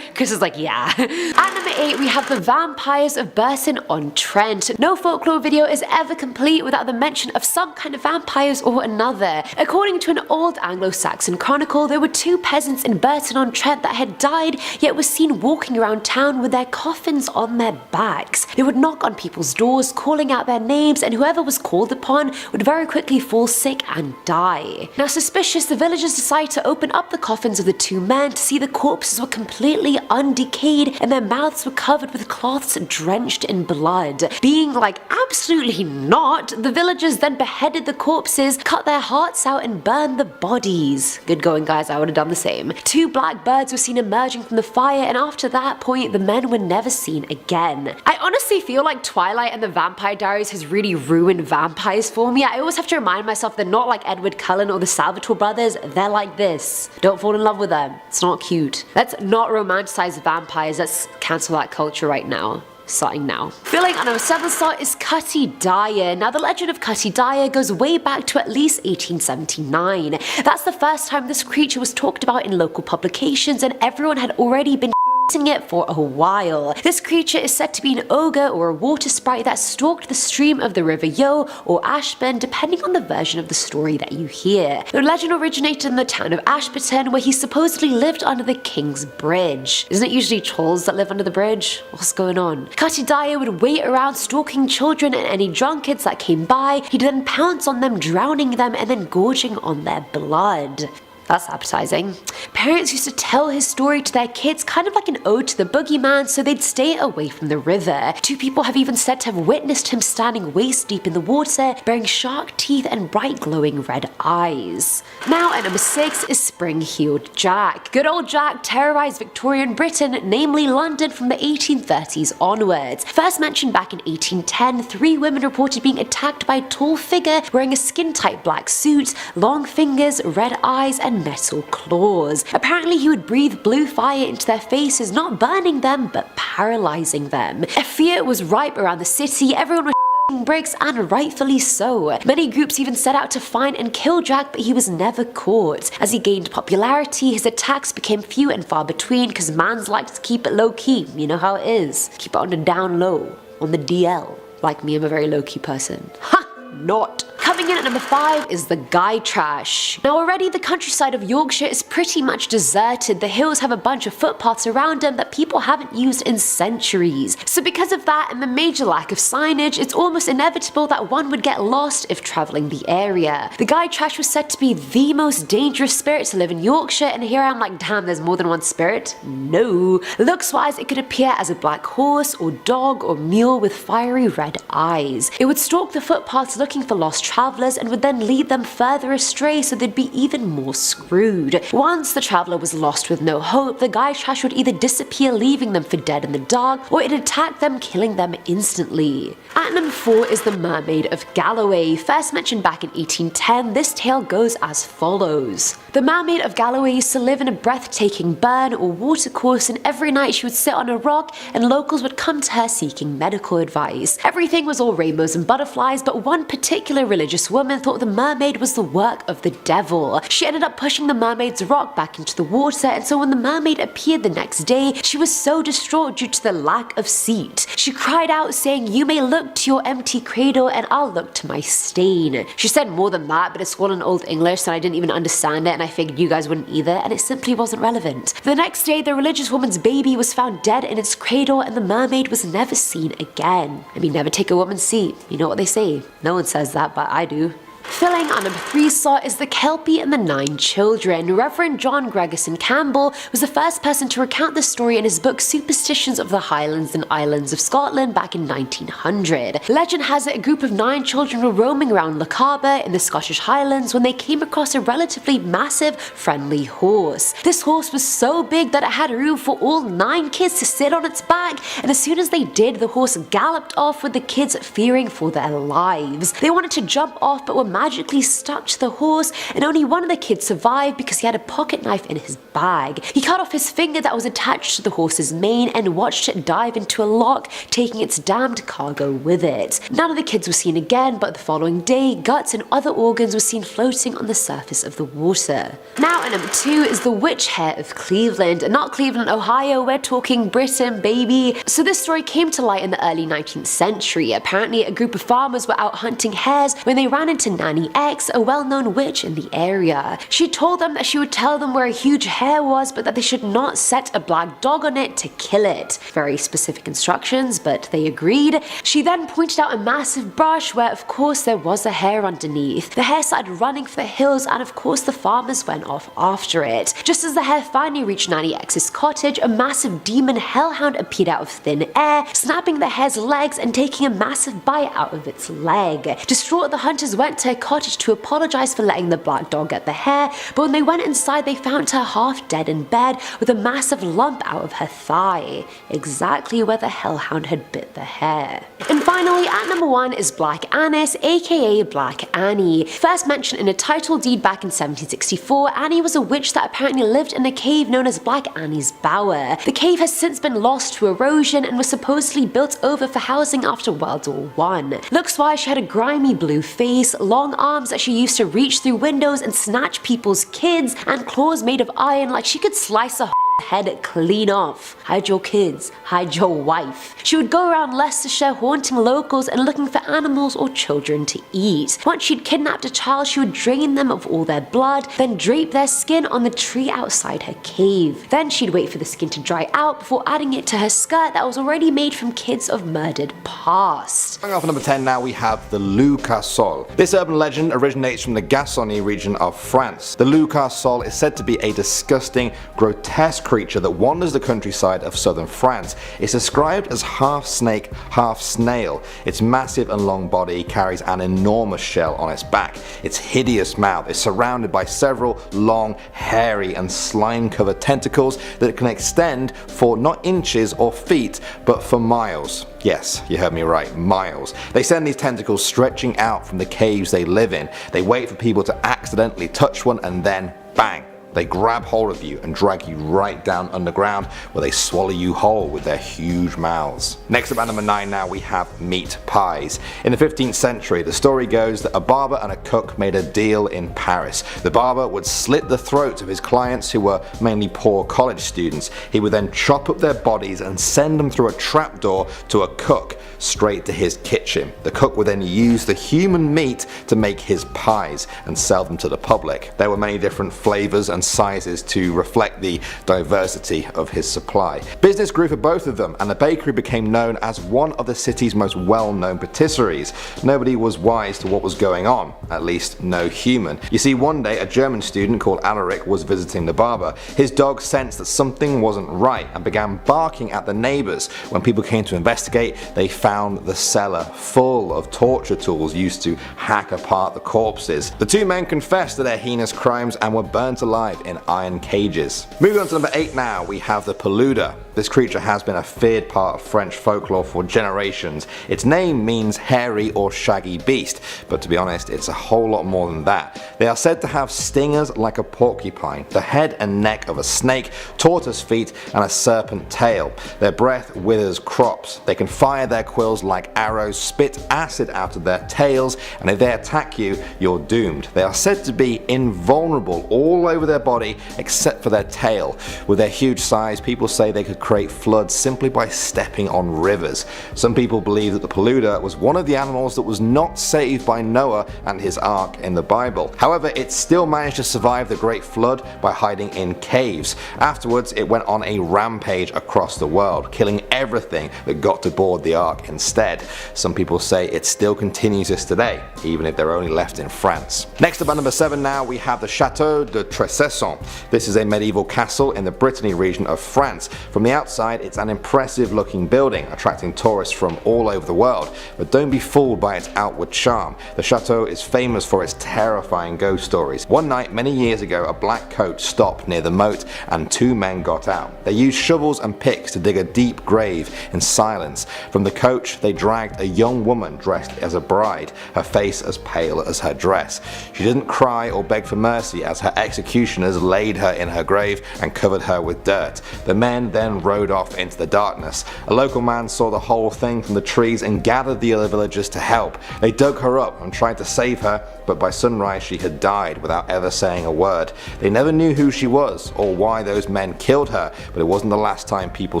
Chris is like, yeah. At number 8, we have the Vampires of Burton-on-Trent. No folklore video is ever complete without the mention of some kind of vampires or another. According to an old Anglo-Saxon chronicle, there were 2 peasants in Burton-on-Trent that had died, yet were seen walking around town with their coffins on their backs. They would knock on people's doors, calling out their names, and whoever was called upon would very quickly fall sick and die. Now, suspicious, the villagers decided to open up the coffins of the 2 men to see the corpses were completely undecayed and their mouths were covered with cloths drenched in blood. Being like, absolutely not, the villagers then beheaded the corpses, cut their hearts out and burned the bodies. Good going, guys, I would have done the same. 2 black birds were seen emerging from the fire, and after that point the men were never seen again. I honestly feel like Twilight and the Vampire Diaries has really ruined vampires for me. I always have to remind myself they're not like Edward Cullen or the Salvatore brothers, they're like this. Don't fall in love with them. It's not cute. Let's not romanticize vampires. Let's cancel that culture right now. Starting now. Filling on our 7th slot is Cutty Dyer. Now, the legend of Cutty Dyer goes way back to at least 1879. That's the first time this creature was talked about in local publications, and everyone had already been it for a while. This creature is said to be an ogre or a water sprite that stalked the stream of the River Yo or Ashburn, depending on the version of the story that you hear. The legend originated in the town of Ashburton, where he supposedly lived under the King's Bridge. Isn't it usually trolls that live under the bridge? What's going on? Cutty Dyer would wait around stalking children and any drunkards that came by. He'd then pounce on them, drowning them and then gorging on their blood. That's appetizing. Parents used to tell his story to their kids, kind of like an ode to the boogeyman, so they'd stay away from the river. 2 people have even said to have witnessed him standing waist deep in the water, bearing shark teeth and bright glowing red eyes. Now at number 6 is Springhealed Jack. Good old Jack terrorized Victorian Britain, namely London, from the 1830s onwards. First mentioned back in 1810, 3 women reported being attacked by a tall figure wearing a skin-tight black suit, long fingers, red eyes, and metal claws. Apparently he would breathe blue fire into their faces, not burning them, but paralyzing them. A fear was ripe around the city, everyone was bricks, and rightfully so. Many groups even set out to find and kill Jack, but he was never caught. As he gained popularity, his attacks became few and far between, because mans like to keep it low key, you know how it is. Keep it on the down low, on the DL. Like me, I'm a very low key person. Ha! Not. Coming in at number 5 is the Guy Trash. Now already the countryside of Yorkshire is pretty much deserted. The hills have a bunch of footpaths around them that people haven't used in centuries. So because of that and the major lack of signage, it's almost inevitable that one would get lost if travelling the area. The Guy Trash was said to be the most dangerous spirit to live in Yorkshire, and here I'm like, damn, there's more than one spirit? No. Looks wise, it could appear as a black horse or dog or mule with fiery red eyes. It would stalk the footpaths looking for lost travellers and would then lead them further astray, so they'd be even more screwed. Once the traveller was lost with no hope, the Guy Trash would either disappear, leaving them for dead in the dark, or it'd attack them, killing them instantly. At number 4 is the Mermaid of Galloway. First mentioned back in 1810, this tale goes as follows. The Mermaid of Galloway used to live in a breathtaking burn or watercourse, and every night she would sit on a rock and locals would come to her seeking medical advice. Everything was all rainbows and butterflies, but one particular religious woman thought the mermaid was the work of the devil. She ended up pushing the mermaid's rock back into the water, and so when the mermaid appeared the next day, she was so distraught due to the lack of seat. She cried out saying, "You may look to your empty cradle and I'll look to my stain." She said more than that, but it's all in Old English and I didn't even understand it, and I figured you guys wouldn't either, and it simply wasn't relevant. The next day, the religious woman's baby was found dead in its cradle, and the mermaid was never seen again. I mean, never take a woman's seat. You know what they say. No one says that, but I do. Filling on number 3 slot is the Kelpie and the 9 Children. Reverend John Gregerson Campbell was the first person to recount the story in his book Superstitions of the Highlands and Islands of Scotland back in 1900. Legend has it a group of 9 children were roaming around Lochaber in the Scottish Highlands when they came across a relatively massive, friendly horse. This horse was so big that it had room for all 9 kids to sit on its back, and as soon as they did, the horse galloped off with the kids fearing for their lives. They wanted to jump off but were magically stuck to the horse, and only one of the kids survived because he had a pocket knife in his bag. He cut off his finger that was attached to the horse's mane and watched it dive into a lock, taking its damned cargo with it. None of the kids were seen again, but the following day, guts and other organs were seen floating on the surface of the water. Now at number 2 is the witch hare of Cleveland. Not Cleveland, Ohio, we're talking Britain, baby. So this story came to light in the early 19th century. Apparently a group of farmers were out hunting hares when they ran into Nanny X, a well-known witch in the area. She told them that she would tell them where a huge hare was, but that they should not set a black dog on it to kill it. Very specific instructions, but they agreed. She then pointed out a massive brush where of course there was a hare underneath. The hare started running for the hills, and of course the farmers went off after it. Just as the hare finally reached Nanny X's cottage, a massive demon hellhound appeared out of thin air, snapping the hare's legs and taking a massive bite out of its leg. Distraught, the hunters went to her cottage to apologize for letting the black dog get the hare, but when they went inside they found her half dead in bed with a massive lump out of her thigh, exactly where the hellhound had bit the hare. And finally, at number 1 is Black Annis, aka Black Annie. First mentioned in a title deed back in 1764, Annie was a witch that apparently lived in a cave known as Black Annie's Bower. The cave has since been lost to erosion and was supposedly built over for housing after World War I. Looks-wise, she had a grimy blue face, long arms that she used to reach through windows and snatch people's kids, and claws made of iron like she could slice a head clean off. Hide your kids, hide your wife. She would go around Leicestershire haunting locals and looking for animals or children to eat. Once she'd kidnapped a child, she would drain them of all their blood, then drape their skin on the tree outside her cave. Then she'd wait for the skin to dry out before adding it to her skirt that was already made from kids of murdered past. Going off at number 10 now, we have the Loup Castle. This urban legend originates from the Gascony region of France. The Loup Castle is said to be a disgusting, grotesque creature that wanders the countryside of southern France. It's described as half snake, half snail. Its massive and long body carries an enormous shell on its back. Its hideous mouth is surrounded by several long, hairy and slime-covered tentacles that can extend for not inches or feet, but for miles. Yes, you heard me right, miles. They send these tentacles stretching out from the caves they live in. They wait for people to accidentally touch one, and then bang! They grab hold of you and drag you right down underground, where they swallow you whole with their huge mouths. Next up at number 9 now, we have meat pies. In the 15th century, the story goes that a barber and a cook made a deal in Paris. The barber would slit the throats of his clients, who were mainly poor college students. He would then chop up their bodies and send them through a trapdoor to a cook, straight to his kitchen. The cook would then use the human meat to make his pies and sell them to the public. There were many different flavors and sizes to reflect the diversity of his supply. Business grew for both of them, and the bakery became known as one of the city's most well-known patisseries. Nobody was wise to what was going on, at least no human. You see, one day a German student called Alaric was visiting the barber. His dog sensed that something wasn't right and began barking at the neighbors. When people came to investigate, they found the cellar full of torture tools used to hack apart the corpses. The two men confessed to their heinous crimes and were burnt alive in iron cages. Moving on to number 8 now, we have the Peluda. This creature has been a feared part of French folklore for generations. Its name means hairy or shaggy beast, but to be honest, it's a whole lot more than that. They are said to have stingers like a porcupine, the head and neck of a snake, tortoise feet, and a serpent tail. Their breath withers crops. They can fire their quills like arrows, spit acid out of their tails, and if they attack you, you're doomed. They are said to be invulnerable all over their body except for their tail. With their huge size, people say they could create floods simply by stepping on rivers. Some people believe that the Peluda was one of the animals that was not saved by Noah and his ark in the Bible. However, it still managed to survive the Great Flood by hiding in caves. Afterwards, it went on a rampage across the world, killing everything that got to board the ark instead. Some people say it still continues this today, even if they're only left in France. Next up at number 7 now, we have the Chateau de Brissac. Cesson. This is a medieval castle in the Brittany region of France. From the outside, it's an impressive looking building, attracting tourists from all over the world, but don't be fooled by its outward charm. The chateau is famous for its terrifying ghost stories. One night many years ago, a black coach stopped near the moat and two men got out. They used shovels and picks to dig a deep grave in silence. From the coach they dragged a young woman dressed as a bride, her face as pale as her dress. She didn't cry or beg for mercy as her executioners laid her in her grave and covered her with dirt. The men then rode off into the darkness. A local man saw the whole thing from the trees and gathered the other villagers to help. They dug her up and tried to save her, but by sunrise she had died without ever saying a word. They never knew who she was or why those men killed her, but it wasn't the last time people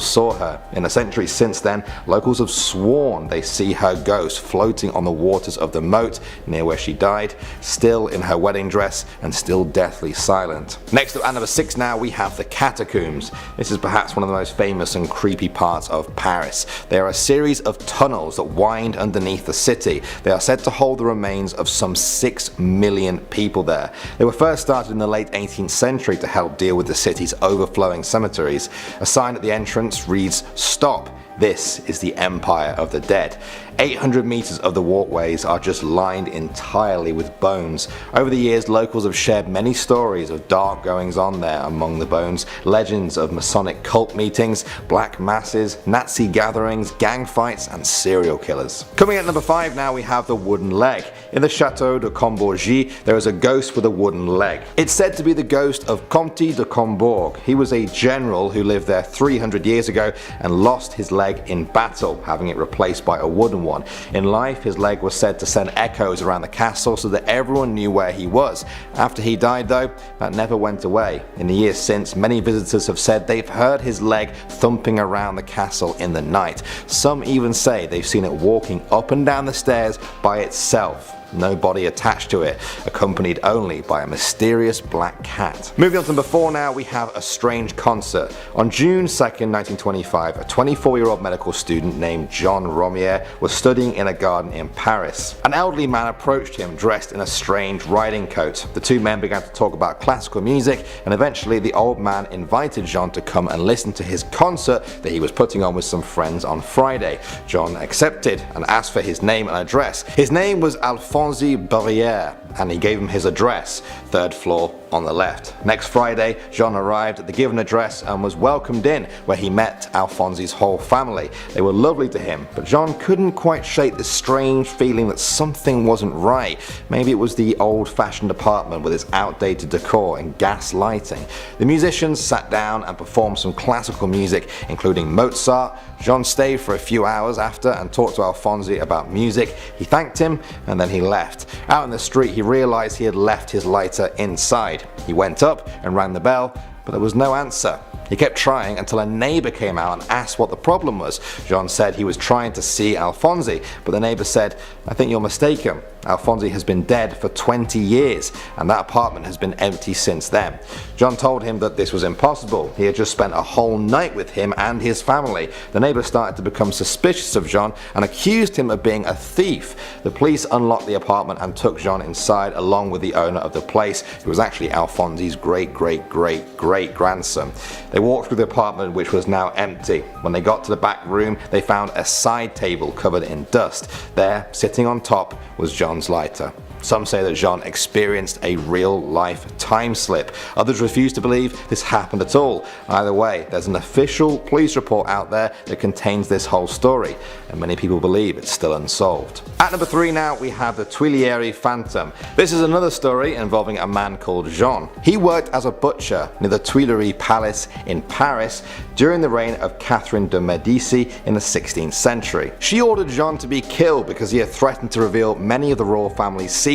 saw her. In the centuries since then, locals have sworn they see her ghost floating on the waters of the moat near where she died, still in her wedding dress and still deathly silent. Next up at number 6 now we have the catacombs. This is perhaps one of the most famous and creepy parts of Paris. They are a series of tunnels that wind underneath the city. They are said to hold the remains of some 6 million people there. They were first started in the late 18th century to help deal with the city's overflowing cemeteries. A sign at the entrance reads, "Stop. This is the Empire of the Dead." 800 meters of the walkways are just lined entirely with bones. Over the years, locals have shared many stories of dark goings on there among the bones, legends of Masonic cult meetings, black masses, Nazi gatherings, gang fights and serial killers. Coming at number 5 now we have the wooden leg. In the Chateau de Combourgy there is a ghost with a wooden leg. It's said to be the ghost of Comte de Combourg. He was a general who lived there 300 years ago and lost his leg in battle, having it replaced by a wooden one. In life, his leg was said to send echoes around the castle so that everyone knew where he was. After he died though, that never went away. In the years since, many visitors have said they've heard his leg thumping around the castle in the night. Some even say they've seen it walking up and down the stairs by itself. No body attached to it, accompanied only by a mysterious black cat. Moving on to number 4 now, we have a strange concert. On June 2nd, 1925, a 24-year-old medical student named John Romier was studying in a garden in Paris. An elderly man approached him dressed in a strange riding coat. The two men began to talk about classical music, and eventually the old man invited John to come and listen to his concert that he was putting on with some friends on Friday. John accepted and asked for his name and address. His name was Alphonse Barrière, and he gave him his address, 3rd floor on the left. Next Friday, John arrived at the given address and was welcomed in, where he met Alphonse's whole family. They were lovely to him, but John couldn't quite shake this strange feeling that something wasn't right. Maybe it was the old-fashioned apartment with its outdated decor and gas lighting. The musicians sat down and performed some classical music, including Mozart. John stayed for a few hours after and talked to Alphonse about music. He thanked him and then he left. Out in the street he realized he had left his lighter inside. He went up and rang the bell, but there was no answer. He kept trying until a neighbor came out and asked what the problem was. John said he was trying to see Alphonse, but the neighbor said, "I think you're mistaken. Alphonse has been dead for 20 years and that apartment has been empty since then." John told him that this was impossible. He had just spent a whole night with him and his family. The neighbor started to become suspicious of John and accused him of being a thief. The police unlocked the apartment and took John inside along with the owner of the place, who was actually Alphonse's great-great-great-great-grandson. They walked through the apartment, which was now empty. When they got to the back room, they found a side table covered in dust. There, sitting on top, was John's lighter. Some say that John experienced a real-life time slip. Others refuse to believe this happened at all. Either way, there's an official police report out there that contains this whole story, and many people believe it's still unsolved. At number 3 now, we have the Tuileries Phantom. This is another story involving a man called Jean. He worked as a butcher near the Tuileries Palace in Paris during the reign of Catherine de Medici in the 16th century. She ordered Jean to be killed because he had threatened to reveal many of the royal family's secrets.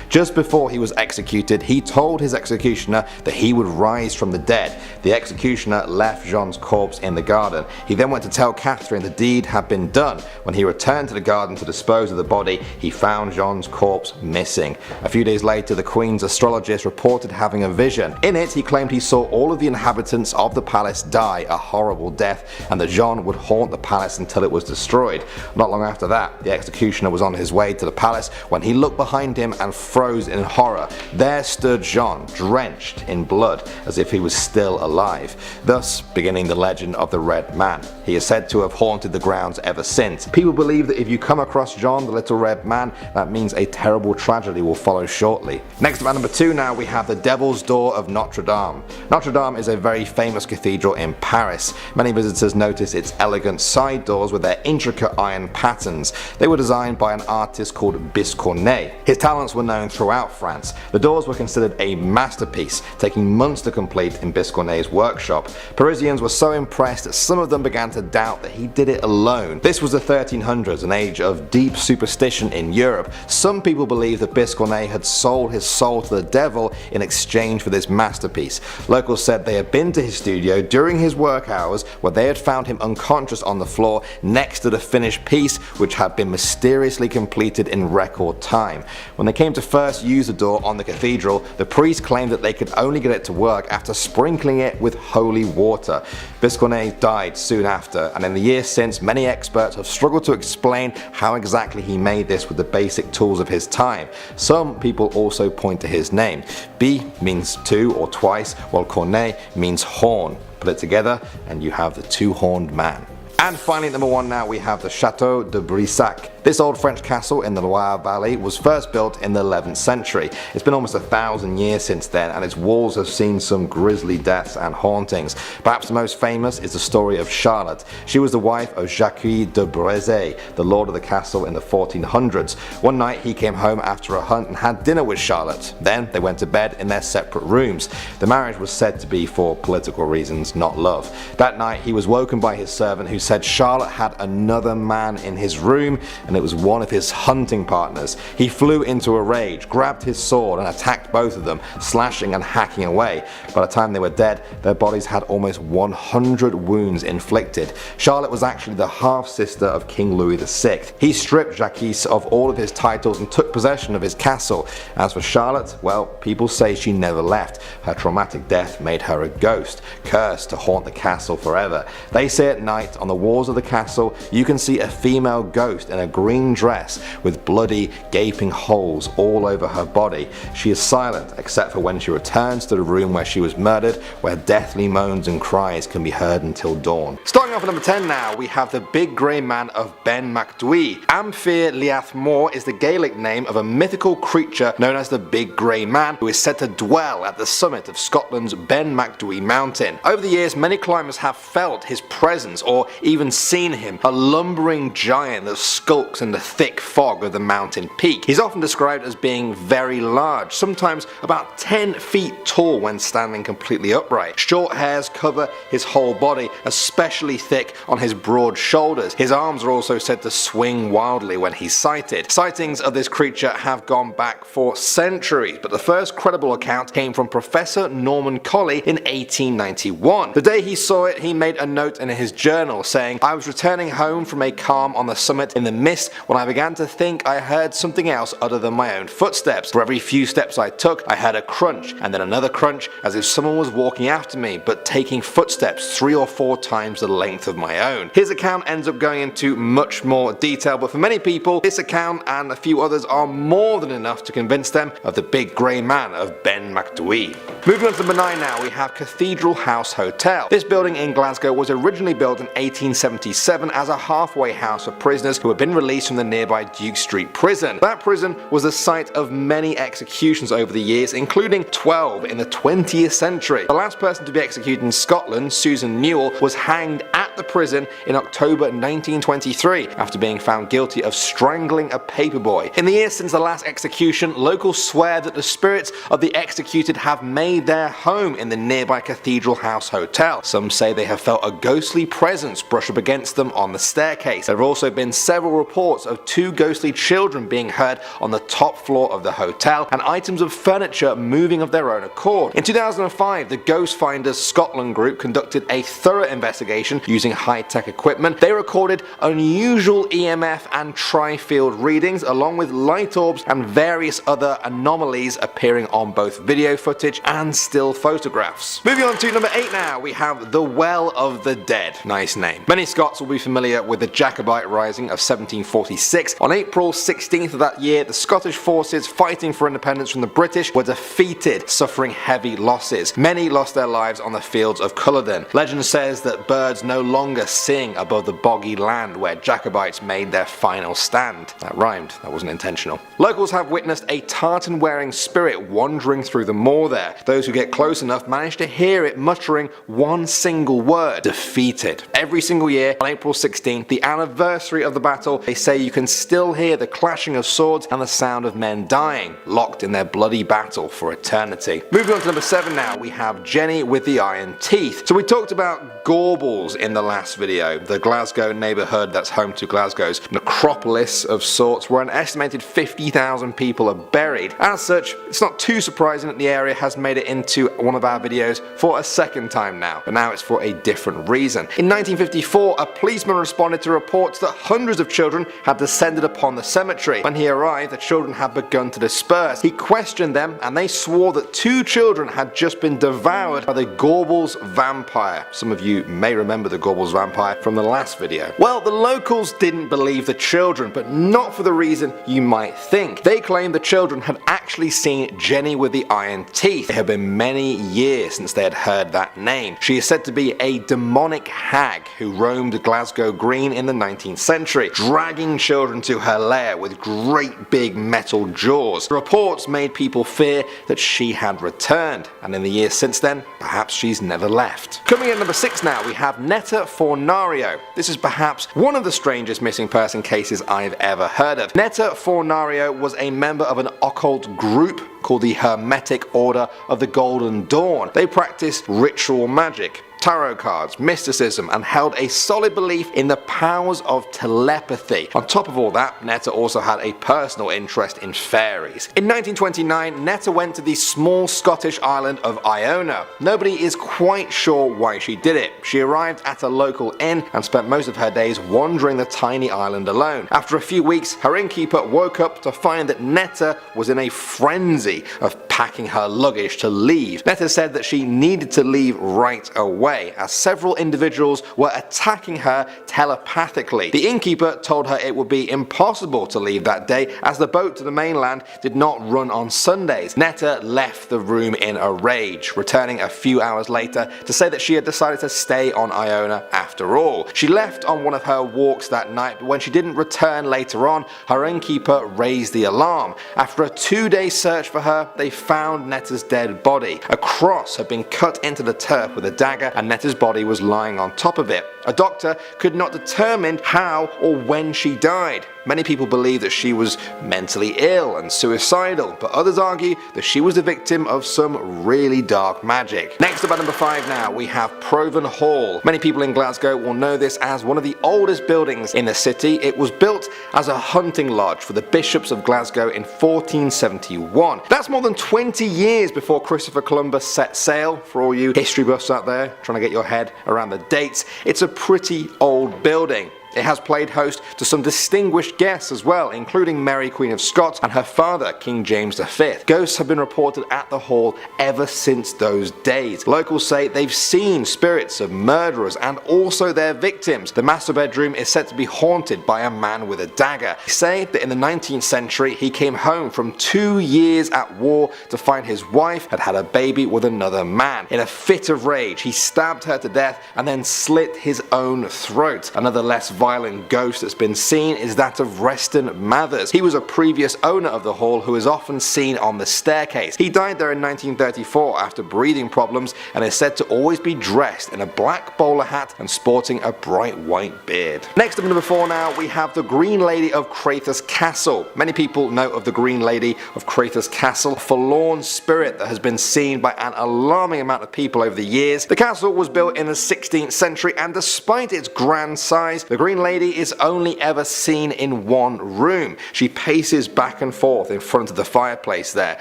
Just before he was executed, he told his executioner that he would rise from the dead. The executioner left Jean's corpse in the garden. He then went to tell Catherine the deed had been done. When he returned to the garden to dispose of the body, he found Jean's corpse missing. A few days later, the Queen's astrologist reported having a vision. In it, he claimed he saw all of the inhabitants of the palace die a horrible death, and that Jean would haunt the palace until it was destroyed. Not long after that, the executioner was on his way to the palace when he looked behind behind him and froze in horror. There stood Jean, drenched in blood, as if he was still alive, thus beginning the legend of the Red Man. He is said to have haunted the grounds ever since. People believe that if you come across Jean, the Little Red Man, that means a terrible tragedy will follow shortly. Next up at number 2 now we have the Devil's Door of Notre Dame. Notre Dame is a very famous cathedral in Paris. Many visitors notice its elegant side doors with their intricate iron patterns. They were designed by an artist called Biscornet. His talents were known throughout France. The doors were considered a masterpiece, taking months to complete in Biscornet's workshop. Parisians were so impressed that some of them began to doubt that he did it alone. This was the 1300s, an age of deep superstition in Europe. Some people believe that Biscornet had sold his soul to the devil in exchange for this masterpiece. Locals said they had been to his studio during his work hours, where they had found him unconscious on the floor next to the finished piece, which had been mysteriously completed in record time. When they came to first use the door on the cathedral, the priest claimed that they could only get it to work after sprinkling it with holy water. Biscornet died soon after, and in the years since, many experts have struggled to explain how exactly he made this with the basic tools of his time. Some people also point to his name. B means two or twice, while cornet means horn. Put it together and you have the two-horned man. And finally, at number 1 now, we have the Chateau de Brissac. This old French castle in the Loire Valley was first built in the 11th century. It's been almost 1,000 years since then, and its walls have seen some grisly deaths and hauntings. Perhaps the most famous is the story of Charlotte. She was the wife of Jacques de Brissac, the lord of the castle in the 1400s. One night he came home after a hunt and had dinner with Charlotte. Then they went to bed in their separate rooms. The marriage was said to be for political reasons, not love. That night he was woken by his servant, who said Charlotte had another man in his room, and it was one of his hunting partners. He flew into a rage, grabbed his sword and attacked both of them, slashing and hacking away. By the time they were dead, their bodies had almost 100 wounds inflicted. Charlotte was actually the half-sister of King Louis VI. He stripped Jacques of all of his titles and took possession of his castle. As for Charlotte, well, people say she never left. Her traumatic death made her a ghost, cursed to haunt the castle forever. They say at night on the walls of the castle you can see a female ghost in a green dress with bloody, gaping holes all over her body. She is silent except for when she returns to the room where she was murdered, where deathly moans and cries can be heard until dawn. Starting off at number 10 now, we have the Big Grey Man of Ben Macdui. Amphir Liath Mor is the Gaelic name of a mythical creature known as the Big Grey Man, who is said to dwell at the summit of Scotland's Ben Macdui mountain. Over the years, many climbers have felt his presence or even seen him, a lumbering giant that skulks in the thick fog of the mountain peak. He's often described as being very large, sometimes about 10 feet tall when standing completely upright. Short hairs cover his whole body, especially thick on his broad shoulders. His arms are also said to swing wildly when he's sighted. Sightings of this creature have gone back for centuries, but the first credible account came from Professor Norman Colley in 1891. The day he saw it, he made a note in his journal saying, "I was returning home from a calm on the summit in the mist when I began to think I heard something else other than my own footsteps. For every few steps I took, I heard a crunch, and then another crunch, as if someone was walking after me, but taking footsteps 3 or 4 times the length of my own." His account ends up going into much more detail, but for many people, this account and a few others are more than enough to convince them of the Big Grey Man of Ben Macdui. Moving on to number 9 now, we have Cathedral House Hotel. This building in Glasgow was originally built in 1877 as a halfway house for prisoners who had been released from the nearby Duke Street prison. That prison was the site of many executions over the years, including 12 in the 20th century. The last person to be executed in Scotland, Susan Newell, was hanged at the prison in October 1923 after being found guilty of strangling a paperboy. In the years since the last execution, locals swear that the spirits of the executed have made their home in the nearby Cathedral House Hotel. Some say they have felt a ghostly presence brush up against them on the staircase. There have also been several reports of 2 ghostly children being heard on the top floor of the hotel, and items of furniture moving of their own accord. In 2005, the Ghost Finders Scotland group conducted a thorough investigation using using high-tech equipment. They recorded unusual EMF and tri-field readings along with light orbs and various other anomalies appearing on both video footage and still photographs. Moving on to number 8 now, we have the Well of the Dead. Nice name. Many Scots will be familiar with the Jacobite Rising of 1746. On April 16th of that year, the Scottish forces fighting for independence from the British were defeated, suffering heavy losses. Many lost their lives on the fields of Culloden. Legend says that birds no longer sing above the boggy land where Jacobites made their final stand. That rhymed, that wasn't intentional. Locals have witnessed a tartan-wearing spirit wandering through the moor there. Those who get close enough manage to hear it muttering one single word: defeated. Every single year on April 16th, the anniversary of the battle, they say you can still hear the clashing of swords and the sound of men dying, locked in their bloody battle for eternity. Moving on to number 7 now, we have Jenny with the Iron Teeth. So we talked about Gorbals in the last video, the Glasgow neighbourhood that's home to Glasgow's necropolis of sorts, where an estimated 50,000 people are buried. As such, it's not too surprising that the area has made it into one of our videos for a second time now, but now it's for a different reason. In 1954, a policeman responded to reports that hundreds of children had descended upon the cemetery. When he arrived, the children had begun to disperse. He questioned them and they swore that 2 children had just been devoured by the Gorbals Vampire. Some of you may remember the Gorbals Vampire from the last video. Well, the locals didn't believe the children, but not for the reason you might think. They claimed the children had actually seen Jenny with the Iron Teeth. It had been many years since they had heard that name. She is said to be a demonic hag who roamed Glasgow Green in the 19th century, dragging children to her lair with great big metal jaws. The reports made people fear that she had returned, and in the years since then, perhaps she's never left. Coming in number 6 now, we have Neta Fornario. This is perhaps one of the strangest missing person cases I've ever heard of. Neta Fornario was a member of an occult group called the Hermetic Order of the Golden Dawn. They practiced ritual magic, tarot cards, mysticism, and held a solid belief in the powers of telepathy. On top of all that, Neta also had a personal interest in fairies. In 1929, Neta went to the small Scottish island of Iona. Nobody is quite sure why she did it. She arrived at a local inn and spent most of her days wandering the tiny island alone. After a few weeks, her innkeeper woke up to find that Neta was in a frenzy of packing her luggage to leave. Neta said that she needed to leave right away, as several individuals were attacking her telepathically. The innkeeper told her it would be impossible to leave that day as the boat to the mainland did not run on Sundays. Neta left the room in a rage, returning a few hours later to say that she had decided to stay on Iona after all. She left on one of her walks that night, but when she didn't return later on, her innkeeper raised the alarm. After a 2-day search for her, they found Neta's dead body. A cross had been cut into the turf with a dagger, and Neta's body was lying on top of it. A doctor could not determine how or when she died. Many people believe that she was mentally ill and suicidal, but others argue that she was the victim of some really dark magic. Next up at number 5 now, we have Provan Hall. Many people in Glasgow will know this as one of the oldest buildings in the city. It was built as a hunting lodge for the bishops of Glasgow in 1471. That's more than 20 years before Christopher Columbus set sail. For all you history buffs out there trying to get your head around the dates, it's a pretty old building. It has played host to some distinguished guests as well, including Mary Queen of Scots and her father, King James V. Ghosts have been reported at the hall ever since those days. Locals say they've seen spirits of murderers and also their victims. The master bedroom is said to be haunted by a man with a dagger. They say that in the 19th century he came home from 2 years at war to find his wife had had a baby with another man. In a fit of rage, he stabbed her to death and then slit his own throat. Another less violent ghost that's been seen is that of Reston Mathers. He was a previous owner of the hall who is often seen on the staircase. He died there in 1934 after breathing problems and is said to always be dressed in a black bowler hat and sporting a bright white beard. Next up, number 4 now, we have the Green Lady of Crathis Castle. Many people know of the Green Lady of Crathis Castle, a forlorn spirit that has been seen by an alarming amount of people over the years. The castle was built in the 16th century and despite its grand size, the Green Green Lady is only ever seen in one room. She paces back and forth in front of the fireplace there,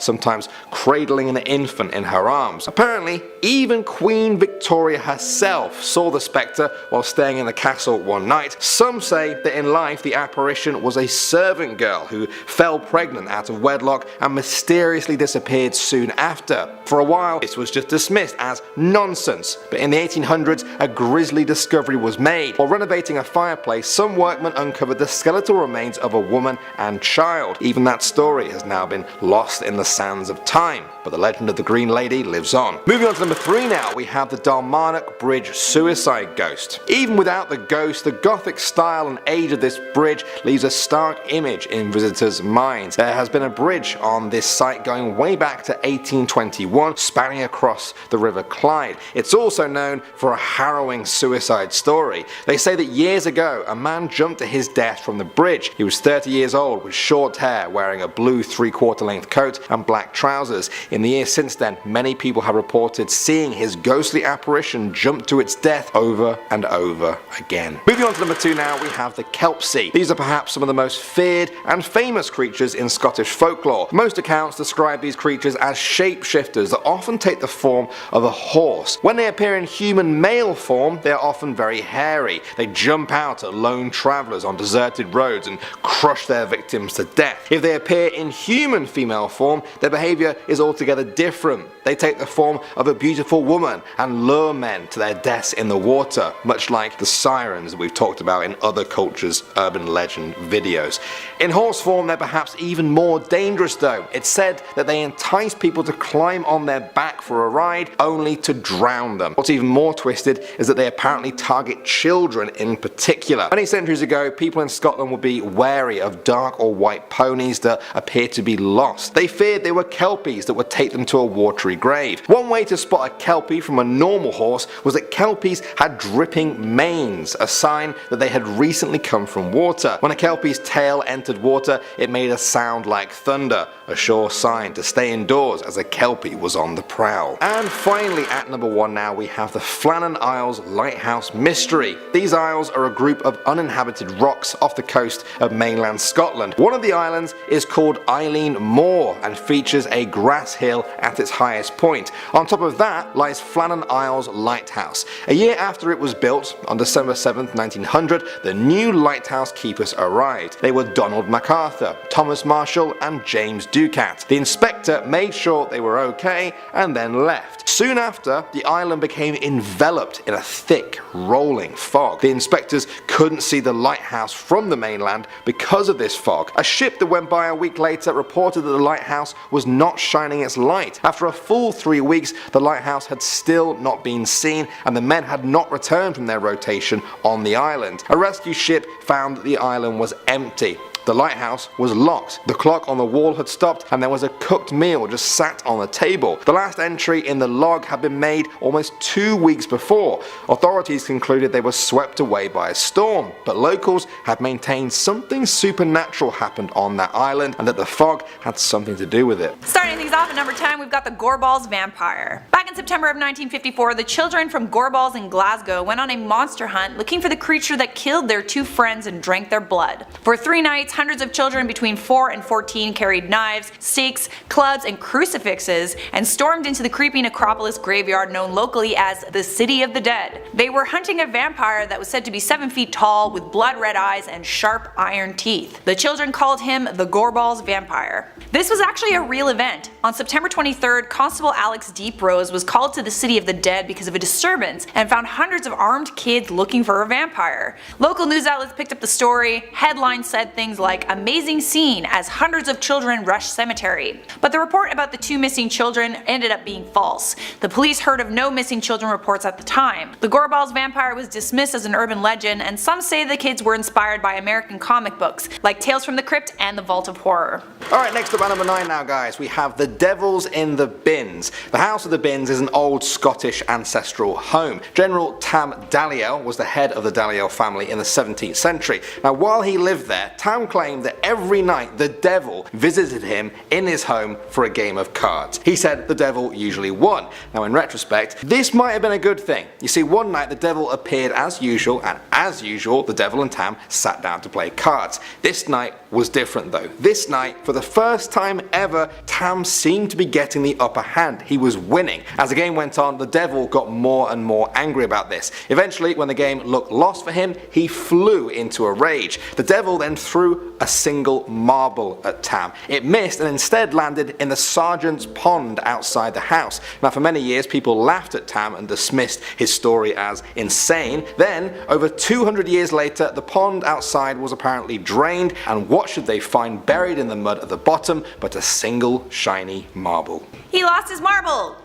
sometimes cradling an infant in her arms. Apparently, even Queen Victoria herself saw the spectre while staying in the castle one night. Some say that in life the apparition was a servant girl who fell pregnant out of wedlock and mysteriously disappeared soon after. For a while this was just dismissed as nonsense, but in the 1800s a grisly discovery was made. While renovating a fireplace, some workmen uncovered the skeletal remains of a woman and child. Even that story has now been lost in the sands of time, but the legend of the Green Lady lives on. Moving on to number 3 now, we have the Dalman Bridge suicide ghost. Even without the ghost, the gothic style and age of this bridge leaves a stark image in visitors' minds. There has been a bridge on this site going way back to 1821, spanning across the River Clyde. It's also known for a harrowing suicide story. They say that years ago, a man jumped to his death from the bridge. He was 30 years old with short hair, wearing a blue 3/4 length coat and black trousers. In the years since then, many people have reported seeing his ghostly apparition jump to its death over and over again. Moving on to number 2 now, we have the Kelpsie. These are perhaps some of the most feared and famous creatures in Scottish folklore. Most accounts describe these creatures as shapeshifters that often take the form of a horse. When they appear in human male form, they are often very hairy. They jump out at lone travellers on deserted roads and crush their victims to death. If they appear in human female form, their behaviour is altogether different. They take the form of a beautiful woman and lure men to their deaths in the water, much like the sirens that we've talked about in other cultures' urban legend videos. In horse form, they're perhaps even more dangerous though. It's said that they entice people to climb on their back for a ride, only to drown them. What's even more twisted is that they apparently target children in particular. Many centuries ago, people in Scotland would be wary of dark or white ponies that appeared to be lost. They feared they were kelpies that would take them to a watery grave. One way to spot a kelpie from a normal horse was that kelpies had dripping manes, a sign that they had recently come from water. When a kelpie's tail entered water, it made a sound like thunder, a sure sign to stay indoors as a kelpie was on the prowl. And finally, at number 1 now, we have the Flannan Isles Lighthouse Mystery. These isles are a group of uninhabited rocks off the coast of mainland Scotland. One of the islands is called Eileen Moor and features a grass hill at its highest point. On top of that lies Flannan Isles Lighthouse. A year after it was built, on December 7th, 1900, the new lighthouse keepers arrived. They were Donald MacArthur, Thomas Marshall and James Ducat. The inspector made sure they were okay and then left. Soon after, the island became enveloped in a thick, rolling fog. The inspectors couldn't see the lighthouse from the mainland because of this fog. A ship that went by a week later reported that the lighthouse was not shining its light. After a full 3 weeks, the lighthouse had still not been seen and the men had not returned from their rotation on the island. A rescue ship found that the island was empty. The lighthouse was locked, the clock on the wall had stopped, and there was a cooked meal just sat on the table. The last entry in the log had been made almost 2 weeks before. Authorities concluded they were swept away by a storm, but locals had maintained something supernatural happened on that island and that the fog had something to do with it. Starting things off at number 10, we've got the Gorbals Vampire. Back in September of 1954, the children from Gorbals in Glasgow went on a monster hunt looking for the creature that killed their 2 friends and drank their blood. For 3 nights, hundreds of children between 4 and 14 carried knives, stakes, clubs, and crucifixes and stormed into the creepy necropolis graveyard known locally as the City of the Dead. They were hunting a vampire that was said to be 7 feet tall with blood-red eyes and sharp iron teeth. The children called him the Gorbals Vampire. This was actually a real event. On September 23rd, Constable Alex Deeprose was called to the City of the Dead because of a disturbance and found hundreds of armed kids looking for a vampire. Local news outlets picked up the story. Headlines said things like "Amazing scene as hundreds of children rush cemetery." But the report about the 2 missing children ended up being false. The police heard of no missing children reports at the time. The Gorbals Vampire was dismissed as an urban legend, and some say the kids were inspired by American comic books like Tales from the Crypt and The Vault of Horror. Alright, next up at number 9 now guys, we have the Devils in the Bins. The House of the Bins is an old Scottish ancestral home. General Tam Dalyell was the head of the Dalyell family in the 17th century. Now while he lived there, Tam claimed that every night the devil visited him in his home for a game of cards. He said the devil usually won. Now in retrospect, this might have been a good thing. You see, one night the devil appeared as usual, and as usual the devil and Tam sat down to play cards. This night was different though. This night, for the first time ever, Tam seemed to be getting the upper hand. He was winning. As the game went on, the devil got more and more angry about this. Eventually, when the game looked lost for him, he flew into a rage. The devil then threw a single marble at Tam. It missed and instead landed in the sergeant's pond outside the house. Now for many years people laughed at Tam and dismissed his story as insane. Then, over 200 years later, the pond outside was apparently drained, and what should they find buried in the mud at the bottom but a single shiny marble? He lost his marble!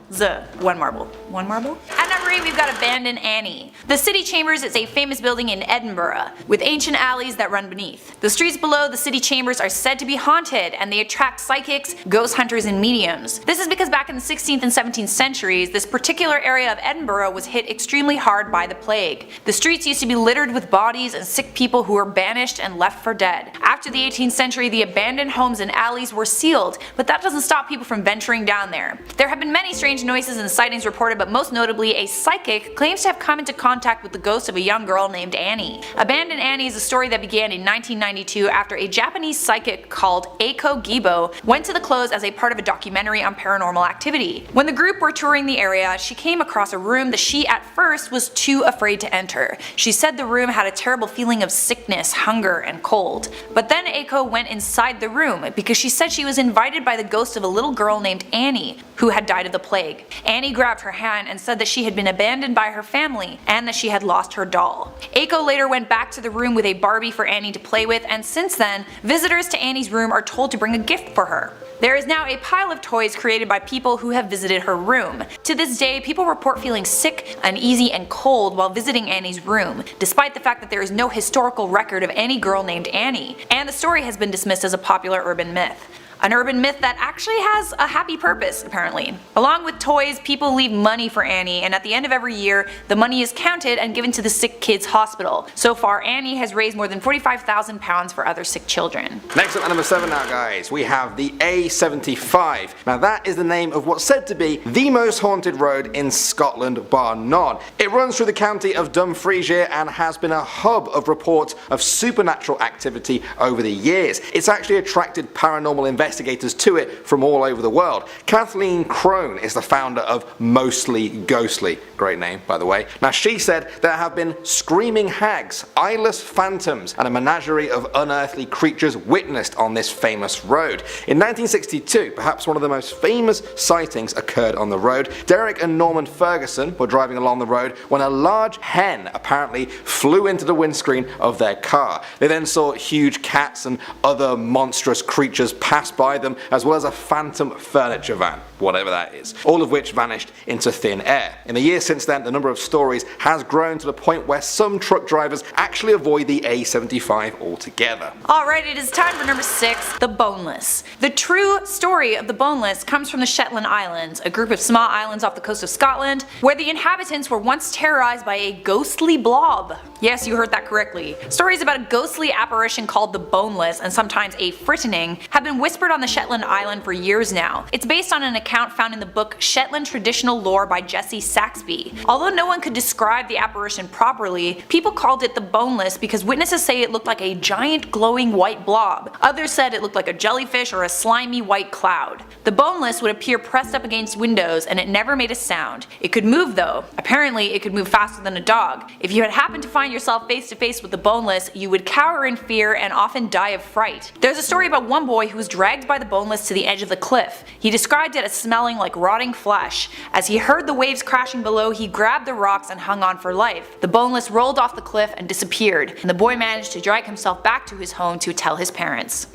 One marble. One marble? At number 8 we've got Abandoned Annie. The City Chambers is a famous building in Edinburgh, with ancient alleys that run beneath. The streets below the City Chambers are said to be haunted, and they attract psychics, ghost hunters, and mediums. This is because back in the 16th and 17th centuries, this particular area of Edinburgh was hit extremely hard by the plague. The streets used to be littered with bodies and sick people who were banished and left for dead. After the 18th century, the abandoned homes and alleys were sealed, but that doesn't stop people from venturing down there. There have been many strange noises and sightings reported, but most notably a psychic claims to have come into contact with the ghost of a young girl named Annie. Abandoned Annie is a story that began in 1992 after a Japanese psychic called Eiko Gibo went to the close as a part of a documentary on paranormal activity. When the group were touring the area, she came across a room that she at first was too afraid to enter. She said the room had a terrible feeling of sickness, hunger, and cold. But then Eiko went inside the room because she said she was invited by the ghost of a little girl named Annie who had died of the plague. Annie grabbed her hand and said that she had been abandoned by her family and that she had lost her doll. Eiko later went back to the room with a Barbie for Annie to play with, and since then, visitors to Annie's room are told to bring a gift for her. There is now a pile of toys created by people who have visited her room. To this day, people report feeling sick, uneasy, and cold while visiting Annie's room, despite the fact that there is no historical record of any girl named Annie, and the story has been dismissed as a popular urban myth. An urban myth that actually has a happy purpose, apparently. Along with toys, people leave money for Annie, and at the end of every year, the money is counted and given to the sick kids hospital. So far, Annie has raised more than £45,000 for other sick children. Next up at number 7 now guys, we have the A75. Now that is the name of what's said to be the most haunted road in Scotland bar none. It runs through the county of Dumfriesshire and has been a hub of reports of supernatural activity over the years. It's actually attracted paranormal investigators to it from all over the world. Kathleen Crone is the founder of Mostly Ghostly, great name by the way. Now she said there have been screaming hags, eyeless phantoms, and a menagerie of unearthly creatures witnessed on this famous road. In 1962, perhaps one of the most famous sightings occurred on the road. Derek and Norman Ferguson were driving along the road when a large hen apparently flew into the windscreen of their car. They then saw huge cats and other monstrous creatures pass by them, as well as a phantom furniture van, whatever that is, all of which vanished into thin air. In the years since then, the number of stories has grown to the point where some truck drivers actually avoid the A75 altogether. Alright, it is time for number 6, the Boneless. The true story of the Boneless comes from the Shetland Islands, a group of small islands off the coast of Scotland, where the inhabitants were once terrorized by a ghostly blob. Yes, you heard that correctly. Stories about a ghostly apparition called the Boneless, and sometimes a frightening, have been whispered on the Shetland Island for years now. It's based on an account found in the book Shetland Traditional Lore by Jesse Saxby. Although no one could describe the apparition properly, people called it the Boneless because witnesses say it looked like a giant glowing white blob. Others said it looked like a jellyfish or a slimy white cloud. The Boneless would appear pressed up against windows and it never made a sound. It could move though. Apparently it could move faster than a dog. If you had happened to find yourself face to face with the Boneless, you would cower in fear and often die of fright. There's a story about one boy who was dragged by the Boneless to the edge of the cliff. He described it as smelling like rotting flesh. As he heard the waves crashing below, he grabbed the rocks and hung on for life. The Boneless rolled off the cliff and disappeared, and the boy managed to drag himself back to his home to tell his parents.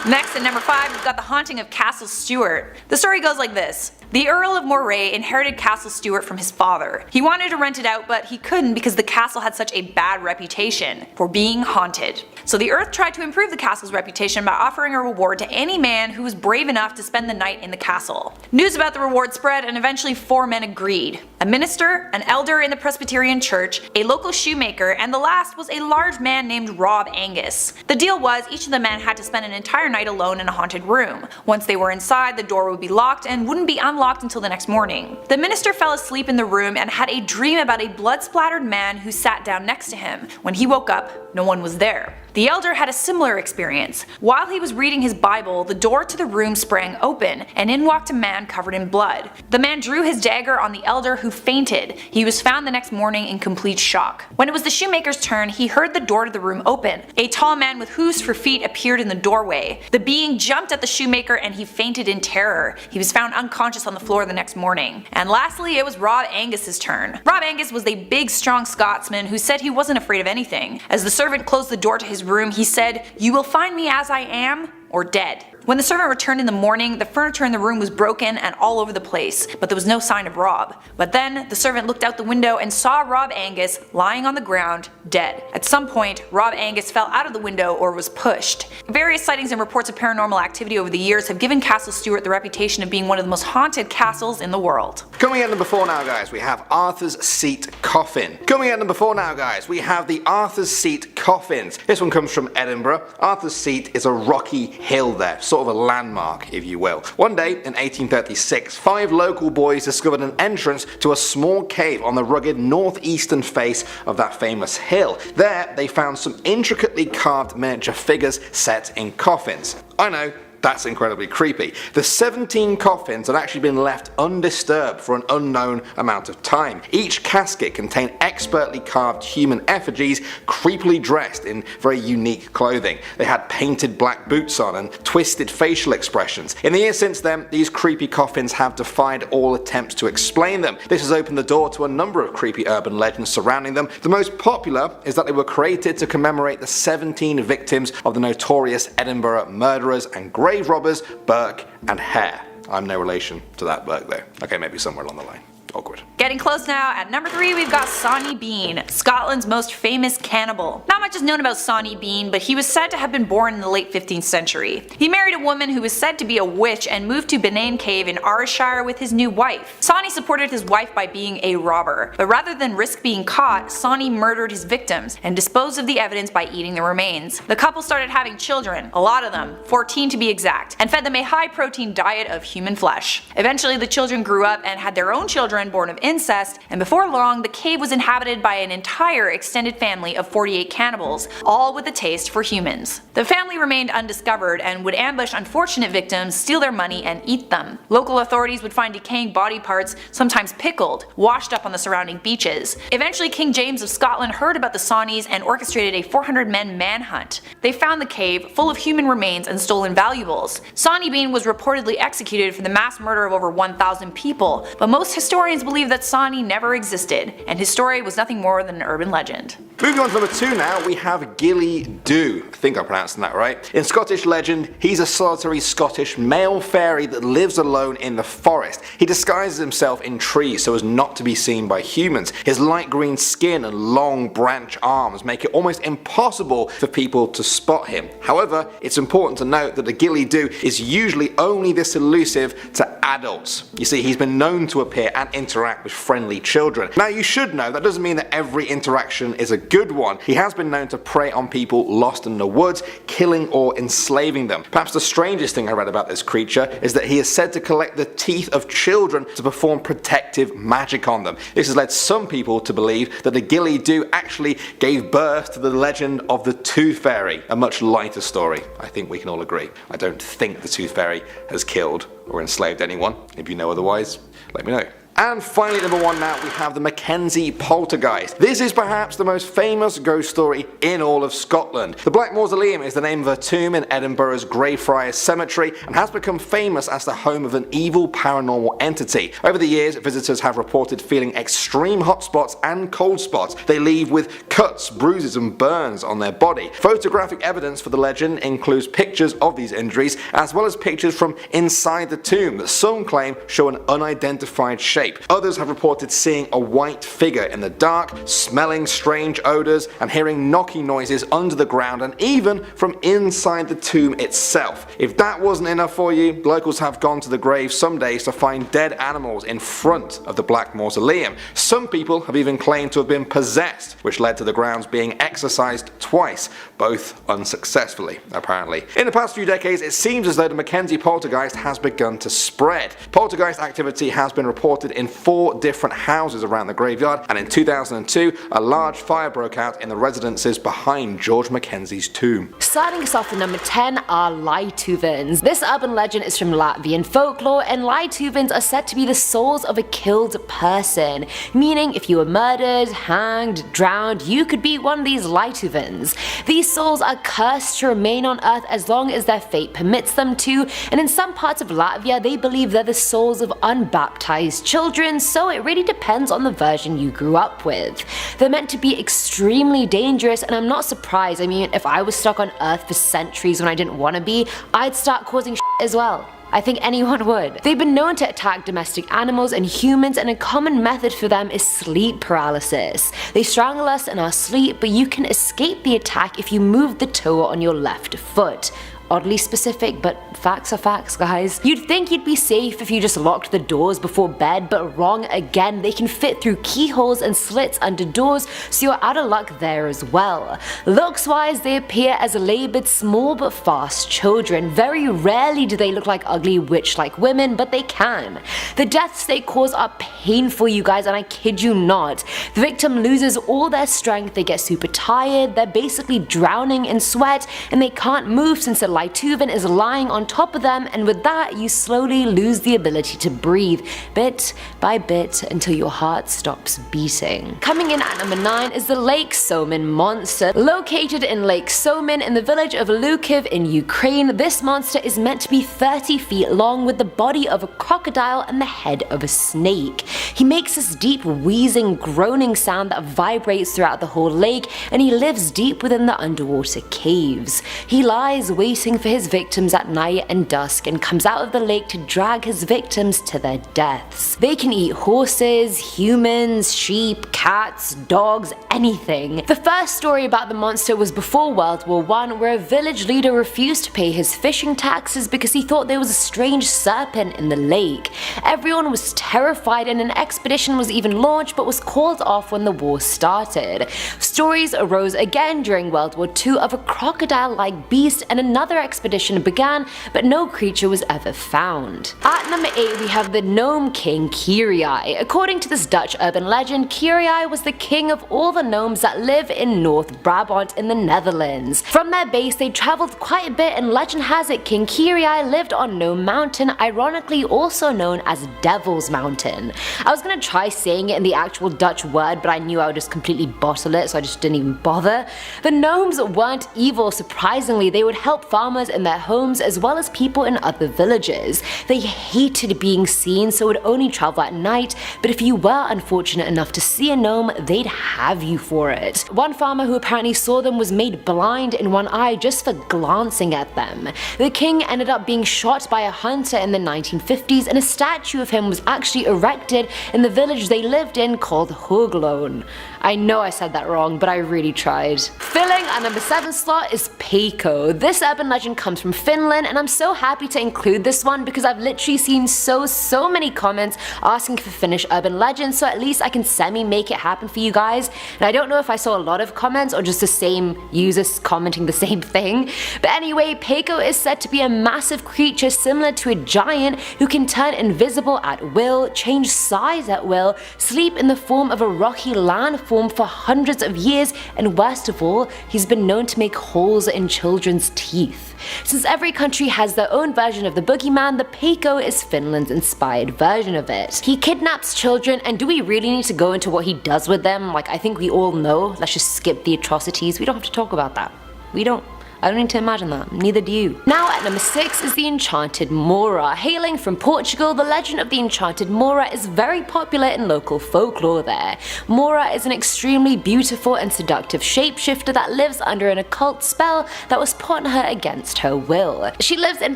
Next, at number 5, we've got the haunting of Castle Stewart. The story goes like this. The Earl of Moray inherited Castle Stuart from his father. He wanted to rent it out, but he couldn't because the castle had such a bad reputation for being haunted. So the Earth tried to improve the castle's reputation by offering a reward to any man who was brave enough to spend the night in the castle. News about the reward spread, and eventually 4 men agreed. A minister, an elder in the Presbyterian church, a local shoemaker, and the last was a large man named Rob Angus. The deal was each of the men had to spend an entire night alone in a haunted room. Once they were inside, the door would be locked and wouldn't be unlocked until the next morning. The minister fell asleep in the room and had a dream about a blood-splattered man who sat down next to him. When he woke up, no one was there. The elder had a similar experience. While he was reading his Bible, the door to the room sprang open, and in walked a man covered in blood. The man drew his dagger on the elder, who fainted. He was found the next morning in complete shock. When it was the shoemaker's turn, he heard the door to the room open. A tall man with hooves for feet appeared in the doorway. The being jumped at the shoemaker and he fainted in terror. He was found unconscious on the floor the next morning. And lastly, it was Rob Angus's turn. Rob Angus was a big, strong Scotsman who said he wasn't afraid of anything. As the servant closed the door to his room, he said, "You will find me as I am, or dead." When the servant returned in the morning, the furniture in the room was broken and all over the place, but there was no sign of Rob. But then, the servant looked out the window and saw Rob Angus lying on the ground, dead. At some point, Rob Angus fell out of the window or was pushed. Various sightings and reports of paranormal activity over the years have given Castle Stuart the reputation of being one of the most haunted castles in the world. Coming in number 4 now, guys, we have Arthur's Seat Coffin. Coming in number 4 now, guys, we have the Arthur's Seat Coffins. This one comes from Edinburgh. Arthur's Seat is a rocky hill there, sort of a landmark, if you will. One day in 1836, 5 local boys discovered an entrance to a small cave on the rugged northeastern face of that famous hill. There, they found some intricately carved miniature figures set in coffins. I know, that's incredibly creepy. The 17 coffins had actually been left undisturbed for an unknown amount of time. Each casket contained expertly carved human effigies, creepily dressed in very unique clothing. They had painted black boots on and twisted facial expressions. In the years since then, these creepy coffins have defied all attempts to explain them. This has opened the door to a number of creepy urban legends surrounding them. The most popular is that they were created to commemorate the 17 victims of the notorious Edinburgh murderers and grave robbers Burke and Hare. I'm no relation to that Burke though. Okay, maybe somewhere along the line. Awkward. Getting close now. At number 3 we've got Sawney Bean, Scotland's most famous cannibal. Not much is known about Sawney Bean, but he was said to have been born in the late 15th century. He married a woman who was said to be a witch and moved to Benane Cave in Ayrshire with his new wife. Sawney supported his wife by being a robber, but rather than risk being caught, Sawney murdered his victims and disposed of the evidence by eating the remains. The couple started having children, a lot of them, 14 to be exact, and fed them a high protein diet of human flesh. Eventually the children grew up and had their own children born of incest, and before long the cave was inhabited by an entire extended family of 48 cannibals, all with a taste for humans. The family remained undiscovered and would ambush unfortunate victims, steal their money, and eat them. Local authorities would find decaying body parts, sometimes pickled, washed up on the surrounding beaches. Eventually King James of Scotland heard about the Sawneys and orchestrated a 400-men manhunt. They found the cave full of human remains and stolen valuables. Sawney Bean was reportedly executed for the mass murder of over 1,000 people, but most historians believe that Sawney never existed, and his story was nothing more than an urban legend. Moving on to number 2 now, we have Gilly Dhu. I think I'm pronouncing that right. In Scottish legend, he's a solitary Scottish male fairy that lives alone in the forest. He disguises himself in trees so as not to be seen by humans. His light green skin and long branch arms make it almost impossible for people to spot him. However, it's important to note that the Gilly Dhu is usually only this elusive to adults. You see, he's been known to appear and interact with friendly children. Now you should know that doesn't mean that every interaction is a good one. He has been known to prey on people lost in the woods, killing or enslaving them. Perhaps the strangest thing I read about this creature is that he is said to collect the teeth of children to perform protective magic on them. This has led some people to believe that the Gilly Dhu actually gave birth to the legend of the Tooth Fairy, a much lighter story. I think we can all agree. I don't think the Tooth Fairy has killed or enslaved anyone. If you know otherwise, let me know. And finally, number 1 now, we have the Mackenzie Poltergeist. This is perhaps the most famous ghost story in all of Scotland. The Black Mausoleum is the name of a tomb in Edinburgh's Greyfriars Cemetery and has become famous as the home of an evil paranormal entity. Over the years, visitors have reported feeling extreme hot spots and cold spots. They leave with cuts, bruises and burns on their body. Photographic evidence for the legend includes pictures of these injuries as well as pictures from inside the tomb that some claim show an unidentified shape. Others have reported seeing a white figure in the dark, smelling strange odours and hearing knocking noises under the ground and even from inside the tomb itself. If that wasn't enough for you, locals have gone to the grave some days to find dead animals in front of the Black Mausoleum. Some people have even claimed to have been possessed, which led to the grounds being exorcised twice, both unsuccessfully apparently. In the past few decades, it seems as though the Mackenzie Poltergeist has begun to spread. Poltergeist activity has been reported in 4 different houses around the graveyard, and in 2002 a large fire broke out in the residences behind George Mackenzie's tomb. Starting us off at number 10 are Lytuvans. This urban legend is from Latvian folklore, and Lytuvans are said to be the souls of a killed person, meaning if you were murdered, hanged, drowned, you could be one of these Lytuvans. These souls are cursed to remain on earth as long as their fate permits them to, and in some parts of Latvia they believe they're the souls of unbaptized children, so it really depends on the version you grew up with. They're meant to be extremely dangerous, and I'm not surprised. I mean, if I was stuck on earth for centuries when I didn't want to be, I'd start causing shit as well. I think anyone would. They've been known to attack domestic animals and humans, and a common method for them is sleep paralysis. They strangle us in our sleep, but you can escape the attack if you move the toe on your left foot. Oddly specific, but facts are facts, guys. You'd think you'd be safe if you just locked the doors before bed, but wrong again. They can fit through keyholes and slits under doors, so you're out of luck there as well. Looks wise, they appear as labored, small but fast children. Very rarely do they look like ugly witch-like women, but they can. The deaths they cause are painful, you guys, and I kid you not. The victim loses all their strength, they get super tired, they're basically drowning in sweat, and they can't move since the Lytuvan is lying on top of them, and with that you slowly lose the ability to breathe, bit by bit, until your heart stops beating. Coming in at number 9 is the Lake Somin monster. Located in Lake Somin in the village of Lukiv in Ukraine, this monster is meant to be 30 feet long with the body of a crocodile and the head of a snake. He makes this deep wheezing, groaning sound that vibrates throughout the whole lake, and he lives deep within the underwater caves. He lies waiting for his victims at night and dusk and comes out of the lake to drag his victims to their deaths. They can eat horses, humans, sheep, cats, dogs, anything. The first story about the monster was before World War I, where a village leader refused to pay his fishing taxes because he thought there was a strange serpent in the lake. Everyone was terrified, and an expedition was even launched but was called off when the war started. Stories arose again during World War II of a crocodile-like beast, and another expedition began, but no creature was ever found. At number 8 we have the Gnome King Kyrie. According to this Dutch urban legend, Kyrie was the king of all the gnomes that live in North Brabant in the Netherlands. From their base they travelled quite a bit, and legend has it King Kyrie lived on Gnome Mountain, ironically also known as Devil's Mountain. I was gonna try saying it in the actual Dutch word, but I knew I would just completely bottle it, so I just didn't even bother. The gnomes weren't evil, surprisingly. They would help farmers in their homes as well as people in other villages. They hated being seen, so would only travel at night, but if you were unfortunate enough to see a gnome, they'd have you for it. One farmer who apparently saw them was made blind in one eye just for glancing at them. The king ended up being shot by a hunter in the 1950s, and a statue of him was actually erected in the village they lived in called Hoglone. I know I said that wrong, but I really tried. Filling our number 7 slot is Peikko. This urban legend comes from Finland, and I'm so happy to include this one because I've literally seen so many comments asking for Finnish urban legends, so at least I can semi-make it happen for you guys. And I don't know if I saw a lot of comments or just the same users commenting the same thing. But anyway, Peikko is said to be a massive creature similar to a giant who can turn invisible at will, change size at will, sleep in the form of a rocky landform for hundreds of years, and worst of all, he's been known to make holes in children's teeth. both. Since every country has their own version of the boogeyman, the Peiko is Finland's inspired version of it. He kidnaps children, and do we really need to go into what he does with them? Like, I think we all know. Let's just skip the atrocities. We don't have to talk about that. We don't. I don't need to imagine that, neither do you. Now at number 6 is the Enchanted Moura. Hailing from Portugal, the legend of the Enchanted Moura is very popular in local folklore there. Moura is an extremely beautiful and seductive shapeshifter that lives under an occult spell that was put on her against her will. She lives in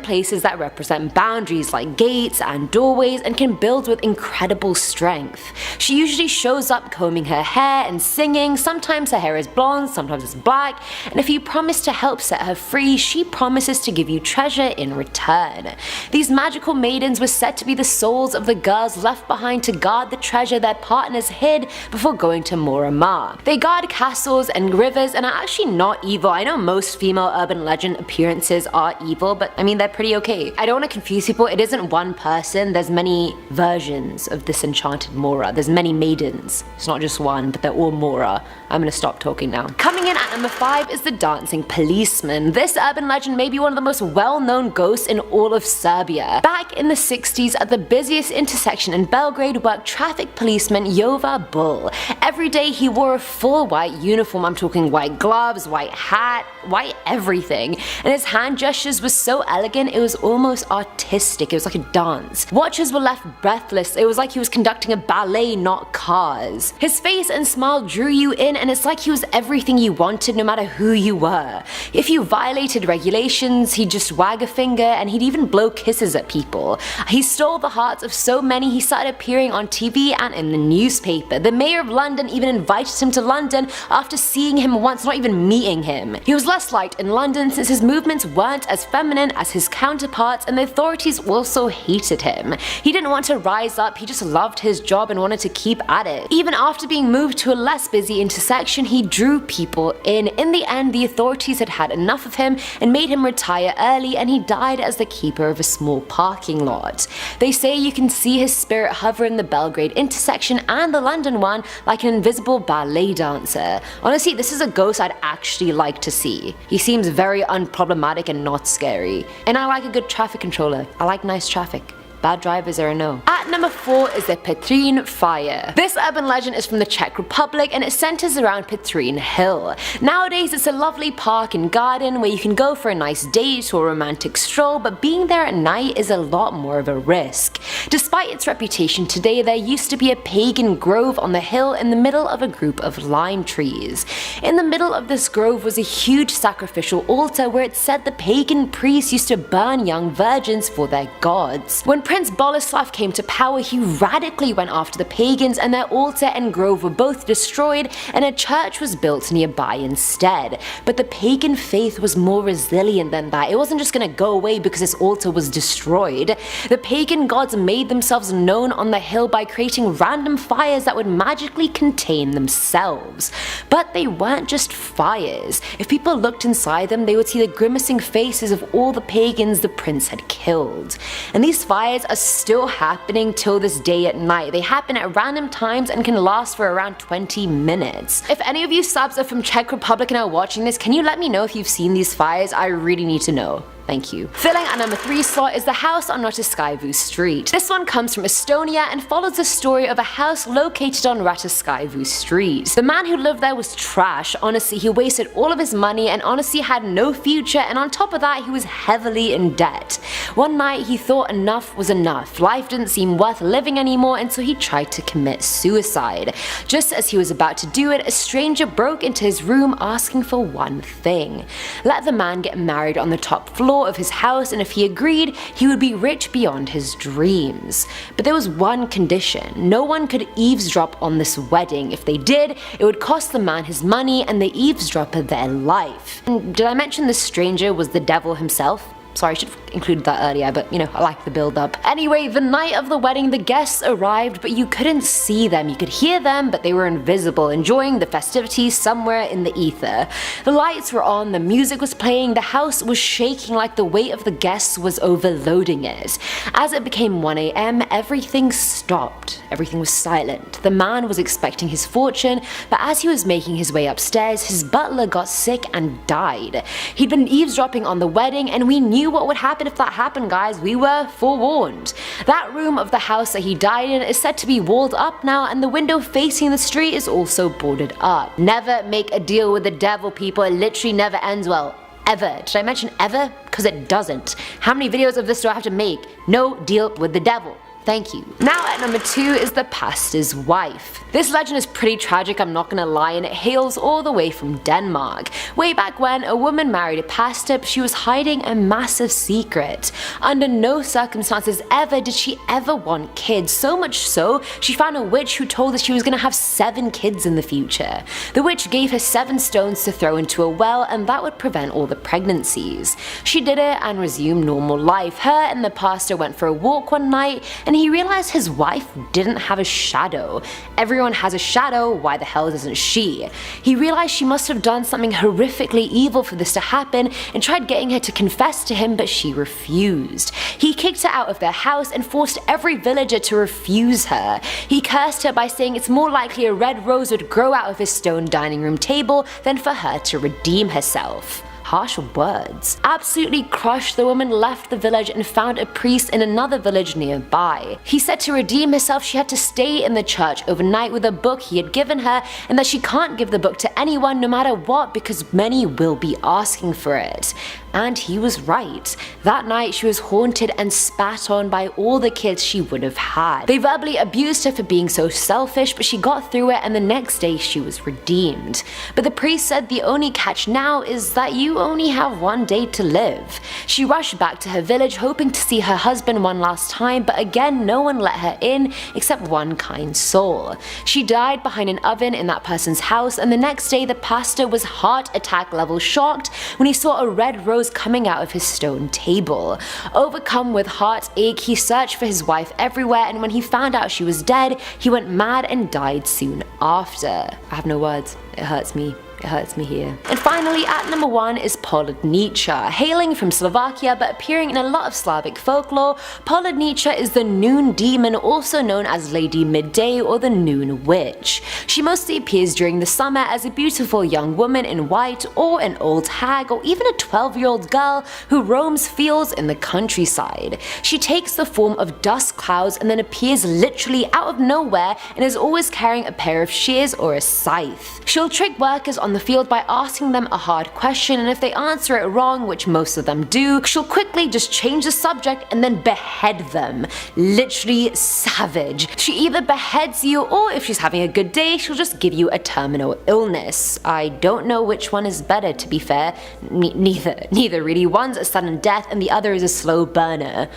places that represent boundaries like gates and doorways and can build with incredible strength. She usually shows up combing her hair and singing. Sometimes her hair is blonde, sometimes it's black, and if you promise to help set her free, she promises to give you treasure in return. These magical maidens were said to be the souls of the girls left behind to guard the treasure their partners hid before going to Moura. They guard castles and rivers and are actually not evil. I know most female urban legend appearances are evil, but I mean, they're pretty okay. I don't want to confuse people, it isn't one person, there's many versions of this enchanted Moura. There's many maidens. It's not just one, but they're all Moura. I'm gonna stop talking now. Coming in at number 5 is the Dancing Policeman. This urban legend may be one of the most well-known ghosts in all of Serbia. Back in the 60s, at the busiest intersection in Belgrade worked traffic policeman Jova Bull. Every day he wore a full white uniform. I'm talking white gloves, white hat, white everything. And his hand gestures were so elegant it was almost artistic. It was like a dance. Watchers were left breathless. It was like he was conducting a ballet, not Cars. His face and smile drew you in, and it's like he was everything you wanted no matter who you were. If you violated regulations, he'd just wag a finger, and he'd even blow kisses at people. He stole the hearts of so many he started appearing on TV and in the newspaper. The mayor of London even invited him to London after seeing him once, not even meeting him. He was less liked in London since his movements weren't as feminine as his counterparts, and the authorities also hated him. He didn't want to rise up, he just loved his job and wanted to keep at it. Even after being moved to a less busy intersection, he drew people in. In the end, the authorities had enough of him and made him retire early, and he died as the keeper of a small parking lot. They say you can see his spirit hover in the Belgrade intersection and the London one like an invisible ballet dancer. Honestly, this is a ghost I'd actually like to see. He seems very unproblematic and not scary. And I like a good traffic controller. I like nice traffic. Bad drivers are a no. At number 4 is the Petrin Fire. This urban legend is from the Czech Republic and it centers around Petrin Hill. Nowadays it's a lovely park and garden where you can go for a nice date or romantic stroll, but being there at night is a lot more of a risk. Despite its reputation today, there used to be a pagan grove on the hill in the middle of a group of lime trees. In the middle of this grove was a huge sacrificial altar where it said the pagan priests used to burn young virgins for their gods. When Prince Boleslav came to power, he radically went after the pagans, and their altar and grove were both destroyed and a church was built nearby instead. But the pagan faith was more resilient than that. It wasn't just gonna go away because this altar was destroyed. The pagan gods made themselves known on the hill by creating random fires that would magically contain themselves. But they weren't just fires. If people looked inside them, they would see the grimacing faces of all the pagans the prince had killed. And these fires are still happening till this day at night. They happen at random times and can last for around 20 minutes. If any of you subs are from Czech Republic and are watching this, can you let me know if you've seen these fires? I really need to know. Thank you. Filling our number 3 slot is the house on Rataskäivu Street. This one comes from Estonia and follows the story of a house located on Rataskäivu Street. The man who lived there was trash. Honestly, he wasted all of his money and honestly had no future, and on top of that he was heavily in debt. One night he thought enough was enough. Life didn't seem worth living anymore, and so he tried to commit suicide. Just as he was about to do it, a stranger broke into his room asking for one thing. Let the man get married on the top floor of his house, and if he agreed, he would be rich beyond his dreams. But there was one condition: no one could eavesdrop on this wedding. If they did, it would cost the man his money and the eavesdropper their life. And did I mention the stranger was the devil himself? Sorry, I should have included that earlier, but you know, I like the build up. Anyway, the night of the wedding, the guests arrived, but you couldn't see them. You could hear them, but they were invisible, enjoying the festivities somewhere in the ether. The lights were on, the music was playing, the house was shaking like the weight of the guests was overloading it. As it became 1 AM, everything stopped. Everything was silent. The man was expecting his fortune, but as he was making his way upstairs, his butler got sick and died. He'd been eavesdropping on the wedding, and we knew what would happen if that happened, guys. We were forewarned. That room of the house that he died in is said to be walled up now, and the window facing the street is also boarded up. Never make a deal with the devil, people. It literally never ends well. Ever. Did I mention ever? Because it doesn't. How many videos of this do I have to make? No deal with the devil. Thank you. Now at number 2 is the pastor's wife. This legend is pretty tragic, I'm not gonna lie, and it hails all the way from Denmark. Way back when, a woman married a pastor, but she was hiding a massive secret. Under no circumstances ever did she ever want kids, so much so, she found a witch who told her she was gonna have 7 kids in the future. The witch gave her 7 stones to throw into a well, and that would prevent all the pregnancies. She did it and resumed normal life. Her and the pastor went for a walk one night, and he realized his wife didn't have a shadow. Everyone has a shadow, why the hell doesn't she? He realized she must have done something horrifically evil for this to happen and tried getting her to confess to him, but she refused. He kicked her out of their house and forced every villager to refuse her. He cursed her by saying it's more likely a red rose would grow out of his stone dining room table than for her to redeem herself. Harsh words. Absolutely crushed, the woman left the village and found a priest in another village nearby. He said to redeem herself she had to stay in the church overnight with a book he had given her, and that she can't give the book to anyone no matter what because many will be asking for it. And he was right. That night she was haunted and spat on by all the kids she would have had. They verbally abused her for being so selfish, but she got through it and the next day she was redeemed. But the priest said the only catch now is that you only have 1 day to live. She rushed back to her village hoping to see her husband one last time, but again no one let her in except one kind soul. She died behind an oven in that person's house, and the next day the pastor was heart attack level shocked when he saw a red rose coming out of his stone table. Overcome with heartache, he searched for his wife everywhere, and when he found out she was dead, he went mad and died soon after. I have no words. It hurts me. It hurts me here. And finally, at number 1 is Polodnica. Hailing from Slovakia but appearing in a lot of Slavic folklore, Polodnica is the noon demon, also known as Lady Midday or the Noon Witch. She mostly appears during the summer as a beautiful young woman in white, or an old hag, or even a 12-year-old girl who roams fields in the countryside. She takes the form of dust clouds and then appears literally out of nowhere and is always carrying a pair of shears or a scythe. She'll trick workers on the field by asking them a hard question, and if they answer it wrong, which most of them do, she'll quickly just change the subject and then behead them. Literally savage. She either beheads you, or if she's having a good day, she'll just give you a terminal illness. I don't know which one is better, to be fair. Neither really. One's a sudden death and the other is a slow burner.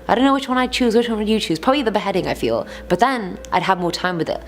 I don't know which one I'd choose. Which one would you choose? Probably the beheading, I feel. But then, I'd have more time with it.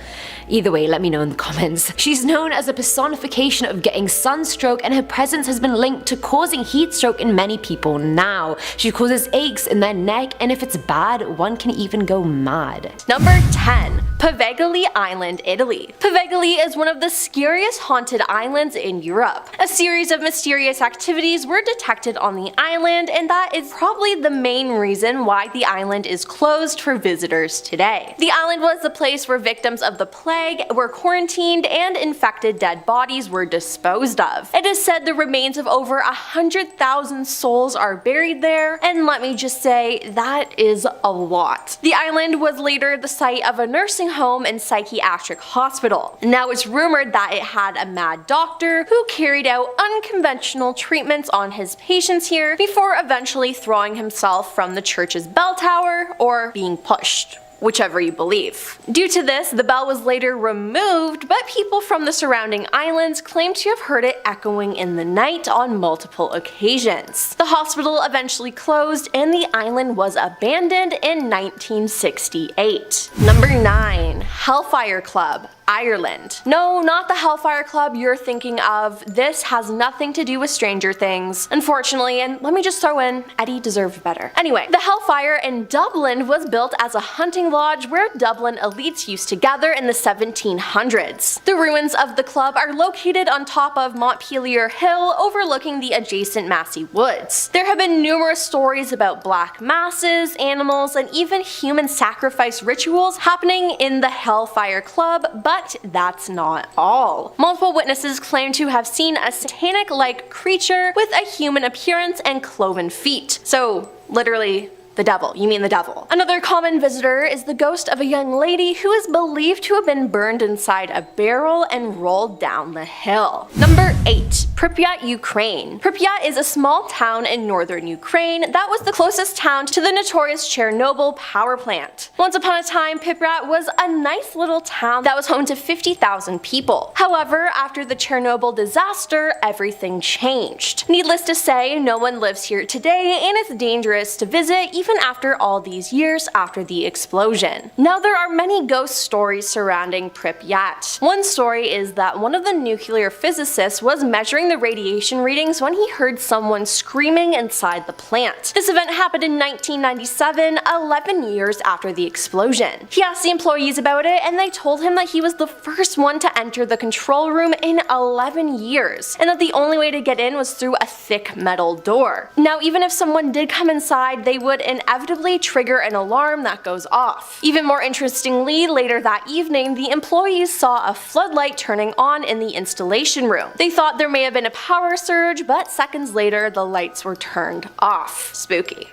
Either way, let me know in the comments. She's known as a personification of getting sunstroke, and her presence has been linked to causing heat stroke in many people now. She causes aches in their neck, and if it's bad, one can even go mad. Number 10. Poveglie Island, Italy. Poveglie is one of the scariest haunted islands in Europe. A series of mysterious activities were detected on the island, and that is probably the main reason why the island is closed for visitors today. The island was the place where victims of the plague were quarantined and infected dead bodies were disposed of. It is said the remains of over 100,000 souls are buried there, and let me just say, that is a lot. The island was later the site of a nursing home and psychiatric hospital. Now it's rumored that it had a mad doctor who carried out unconventional treatments on his patients here before eventually throwing himself from the church's bell tower or being pushed. whichever you believe. Due to this, the bell was later removed, but people from the surrounding islands claimed to have heard it echoing in the night on multiple occasions. The hospital eventually closed and the island was abandoned in 1968. Number 9. Hellfire Club, Ireland. No, not the Hellfire Club you're thinking of. This has nothing to do with Stranger Things, unfortunately, and let me just throw in, Eddie deserved better. Anyway, the Hellfire in Dublin was built as a hunting lodge where Dublin elites used to gather in the 1700s. The ruins of the club are located on top of Montpelier Hill overlooking the adjacent Massey Woods. There have been numerous stories about black masses, animals, and even human sacrifice rituals happening in the Hellfire Club, but that's not all. Multiple witnesses claim to have seen a satanic-like creature with a human appearance and cloven feet. So, literally, the devil. You mean the devil. Another common visitor is the ghost of a young lady who is believed to have been burned inside a barrel and rolled down the hill. Number 8. Pripyat, Ukraine. Pripyat is a small town in northern Ukraine that was the closest town to the notorious Chernobyl power plant. Once upon a time, Pripyat was a nice little town that was home to 50,000 people. However, after the Chernobyl disaster, everything changed. Needless to say, no one lives here today and it's dangerous to visit even after all these years after the explosion. Now there are many ghost stories surrounding Pripyat. One story is that one of the nuclear physicists was measuring the radiation readings when he heard someone screaming inside the plant. This event happened in 1997, 11 years after the explosion. He asked the employees about it and they told him that he was the first one to enter the control room in 11 years, and that the only way to get in was through a thick metal door. Now even if someone did come inside, they would inevitably trigger an alarm that goes off. Even more interestingly, later that evening, the employees saw a floodlight turning on in the installation room. They thought there may have been a power surge, but seconds later the lights were turned off. Spooky.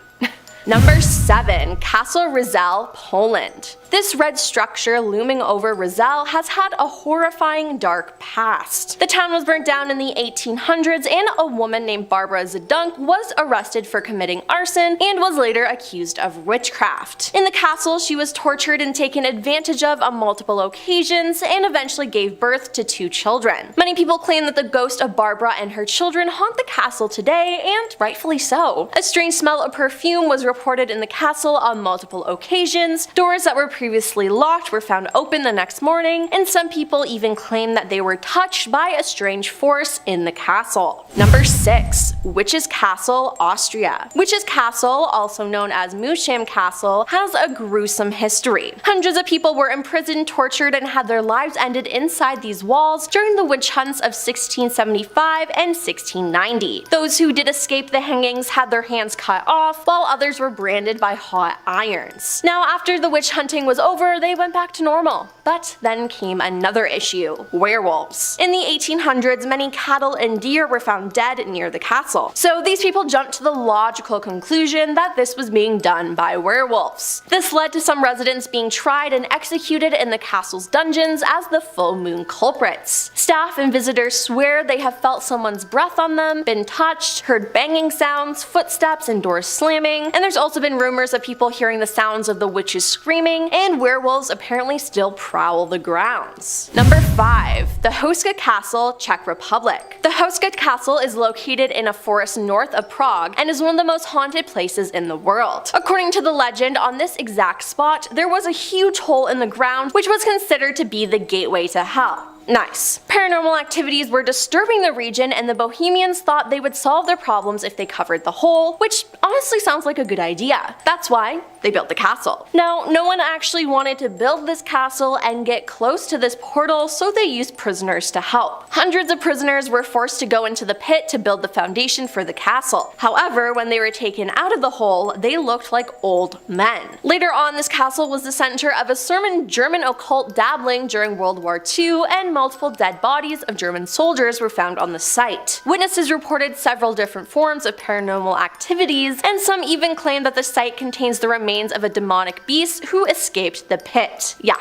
Number 7. Castle Ryzel, Poland. This red structure looming over Ryzel has had a horrifying dark past. The town was burnt down in the 1800s and a woman named Barbara Zdunk was arrested for committing arson and was later accused of witchcraft. In the castle, she was tortured and taken advantage of on multiple occasions and eventually gave birth to 2 children. Many people claim that the ghost of Barbara and her children haunt the castle today, and rightfully so. A strange smell of perfume was reported in the castle on multiple occasions. Doors that were previously locked were found open the next morning, and some people even claim that they were touched by a strange force in the castle. Number 6. Witch's Castle, Austria. Witch's Castle, also known as Musham Castle, has a gruesome history. Hundreds of people were imprisoned, tortured, and had their lives ended inside these walls during the witch hunts of 1675 and 1690. Those who did escape the hangings had their hands cut off, while others were branded by hot irons. Now, after the witch hunting was over, they went back to normal. But then came another issue: werewolves. In the 1800s, many cattle and deer were found dead near the castle. So these people jumped to the logical conclusion that this was being done by werewolves. This led to some residents being tried and executed in the castle's dungeons as the full moon culprits. Staff and visitors swear they have felt someone's breath on them, been touched, heard banging sounds, footsteps, and doors slamming, and there's also been rumors of people hearing the sounds of the witches screaming, and werewolves apparently still prowl the grounds. Number 5. The Houska Castle, Czech Republic. The Houska Castle is located in a forest north of Prague and is one of the most haunted places in the world. According to the legend, on this exact spot, there was a huge hole in the ground which was considered to be the gateway to hell. Nice. Paranormal activities were disturbing the region, and the Bohemians thought they would solve their problems if they covered the hole, which honestly sounds like a good idea. That's why they built the castle. Now, no one actually wanted to build this castle and get close to this portal, so they used prisoners to help. Hundreds of prisoners were forced to go into the pit to build the foundation for the castle. However, when they were taken out of the hole, they looked like old men. Later on, this castle was the center of a German occult dabbling during World War II, and multiple dead bodies of German soldiers were found on the site. Witnesses reported several different forms of paranormal activities, and some even claimed that the site contains the remains of a demonic beast who escaped the pit. Yeah.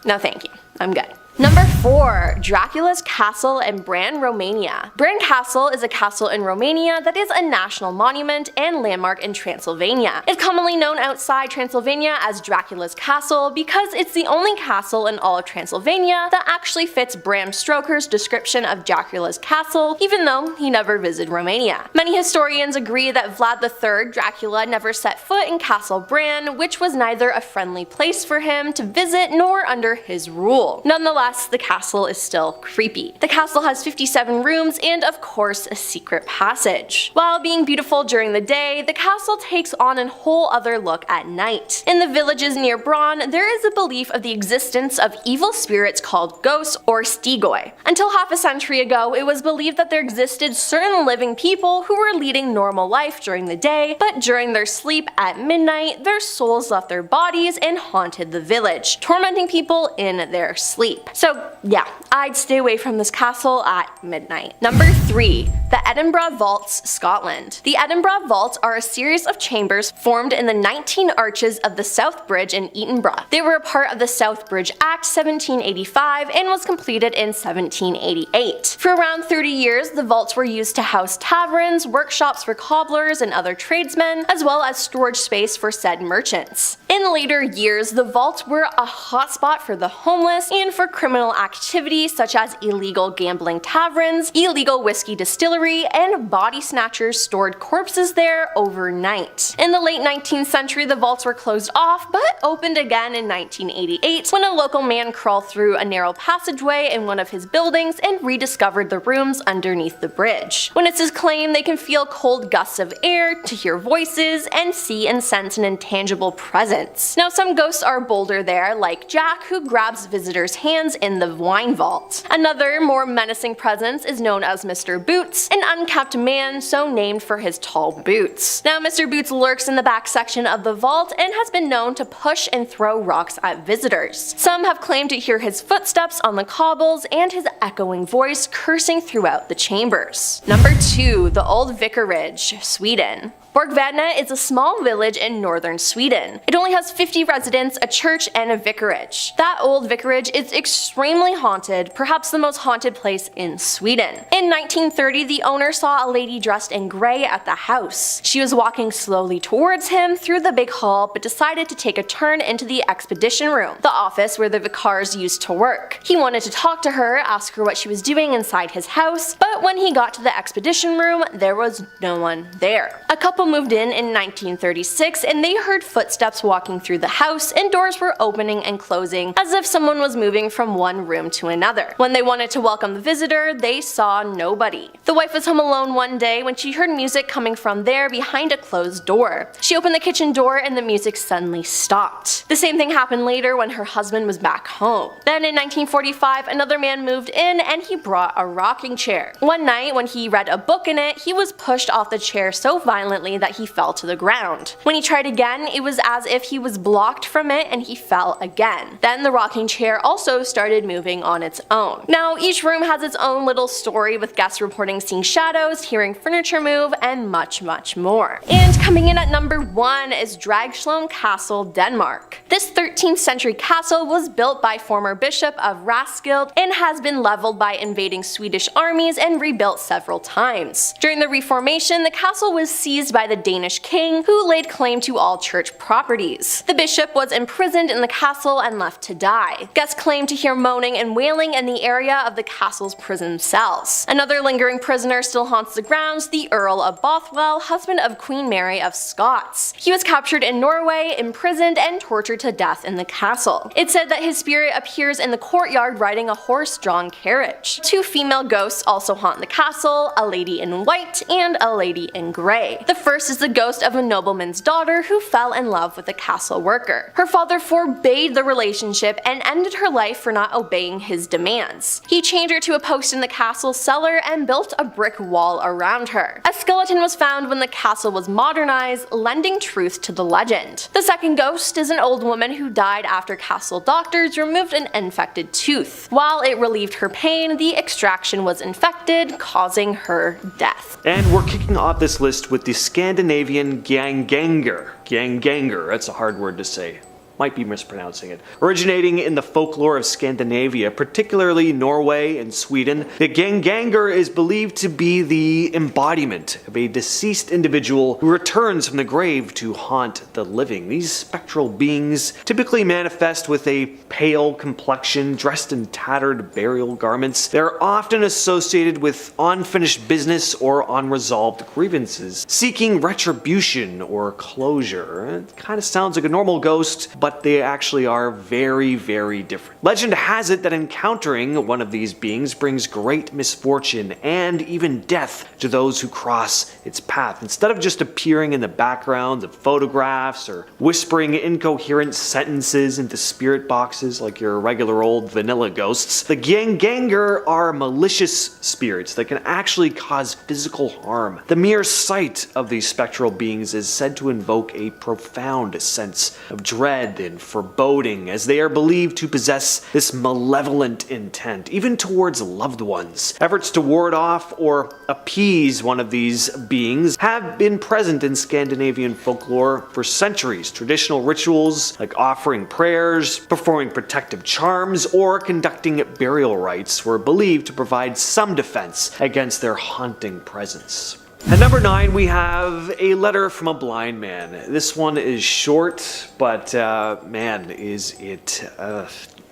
No thank you. I'm good. Number 4. Dracula's Castle in Bran, Romania. Bran Castle is a castle in Romania that is a national monument and landmark in Transylvania. It's commonly known outside Transylvania as Dracula's Castle because it's the only castle in all of Transylvania that actually fits Bram Stoker's description of Dracula's castle, even though he never visited Romania. Many historians agree that Vlad III, Dracula, never set foot in Castle Bran, which was neither a friendly place for him to visit nor under his rule. Nonetheless, the castle is still creepy. The castle has 57 rooms and of course a secret passage. While being beautiful during the day, the castle takes on a whole other look at night. In the villages near Bran, there is a belief of the existence of evil spirits called ghosts or stigoi. Until half a century ago, it was believed that there existed certain living people who were leading normal life during the day, but during their sleep at midnight, their souls left their bodies and haunted the village, tormenting people in their sleep. So yeah, I'd stay away from this castle at midnight. Number 3. The Edinburgh Vaults, Scotland. The Edinburgh Vaults are a series of chambers formed in the 19 arches of the South Bridge in Edinburgh. They were a part of the South Bridge Act 1785 and was completed in 1788. For around 30 years, the vaults were used to house taverns, workshops for cobblers and other tradesmen, as well as storage space for said merchants. In later years, the vaults were a hotspot for the homeless and for criminal activity such as illegal gambling taverns, illegal whiskey distillery, and body snatchers stored corpses there overnight. In the late 19th century, the vaults were closed off, but opened again in 1988 when a local man crawled through a narrow passageway in one of his buildings and rediscovered the rooms underneath the bridge. Witnesses claim they can feel cold gusts of air, to hear voices, and see and sense an intangible presence. Now, some ghosts are bolder there, like Jack, who grabs visitors' hands in the wine vault. Another, more menacing presence is known as Mr. Boots, an unkept man so named for his tall boots. Now, Mr. Boots lurks in the back section of the vault and has been known to push and throw rocks at visitors. Some have claimed to hear his footsteps on the cobbles and his echoing voice cursing throughout the chambers. Number 2. The Old Vicarage, Sweden. Borgvattna is a small village in northern Sweden. It only has 50 residents, a church, and a vicarage. That old vicarage is extremely haunted, perhaps the most haunted place in Sweden. In 1930, the owner saw a lady dressed in grey at the house. She was walking slowly towards him through the big hall, but decided to take a turn into the expedition room, the office where the vicars used to work. He wanted to talk to her, ask her what she was doing inside his house, but when he got to the expedition room, there was no one there. A couple moved in 1936 and they heard footsteps walking through the house and doors were opening and closing as if someone was moving from one room to another. When they wanted to welcome the visitor, they saw nobody. The wife was home alone one day when she heard music coming from there behind a closed door. She opened the kitchen door and the music suddenly stopped. The same thing happened later when her husband was back home. Then in 1945, another man moved in and he brought a rocking chair. One night when he read a book in it, he was pushed off the chair so violently that he fell to the ground. When he tried again, it was as if he was blocked from it and he fell again. Then the rocking chair also started moving on its own. Now, each room has its own little story, with guests reporting seeing shadows, hearing furniture move, and much more. And coming in at number 1 is Dragslone Castle, Denmark. This 13th century castle was built by former Bishop of Roskilde and has been leveled by invading Swedish armies and rebuilt several times. During the Reformation, the castle was seized by the Danish king, who laid claim to all church properties. The bishop was imprisoned in the castle and left to die. Guests claim to hear moaning and wailing in the area of the castle's prison cells. Another lingering prisoner still haunts the grounds, the Earl of Bothwell, husband of Queen Mary of Scots. He was captured in Norway, imprisoned, and tortured to death in the castle. It's said that his spirit appears in the courtyard riding a horse-drawn carriage. 2 female ghosts also haunt the castle, a lady in white and a lady in grey. The first is the ghost of a nobleman's daughter who fell in love with a castle worker. Her father forbade the relationship and ended her life for not obeying his demands. He chained her to a post in the castle cellar and built a brick wall around her. A skeleton was found when the castle was modernized, lending truth to the legend. The second ghost is an old woman who died after castle doctors removed an infected tooth. While it relieved her pain, the extraction was infected, causing her death. And we're kicking off this list with the Scandinavian Ganganger. Ganganger, that's a hard word to say. might be mispronouncing it. Originating in the folklore of Scandinavia, particularly Norway and Sweden, the Ganganger is believed to be the embodiment of a deceased individual who returns from the grave to haunt the living. These spectral beings typically manifest with a pale complexion, dressed in tattered burial garments. They're often associated with unfinished business or unresolved grievances, seeking retribution or closure. It kind of sounds like a normal ghost, but they actually are very, very different. Legend has it that encountering one of these beings brings great misfortune and even death to those who cross its path. Instead of just appearing in the background of photographs or whispering incoherent sentences into spirit boxes like your regular old vanilla ghosts, the Ganganger are malicious spirits that can actually cause physical harm. The mere sight of these spectral beings is said to invoke a profound sense of dread and foreboding, as they are believed to possess this malevolent intent, even towards loved ones. Efforts to ward off or appease one of these beings have been present in Scandinavian folklore for centuries. Traditional rituals like offering prayers, performing protective charms, or conducting burial rites were believed to provide some defense against their haunting presence. At number 9, we have a letter from a blind man. This one is short, but man, is it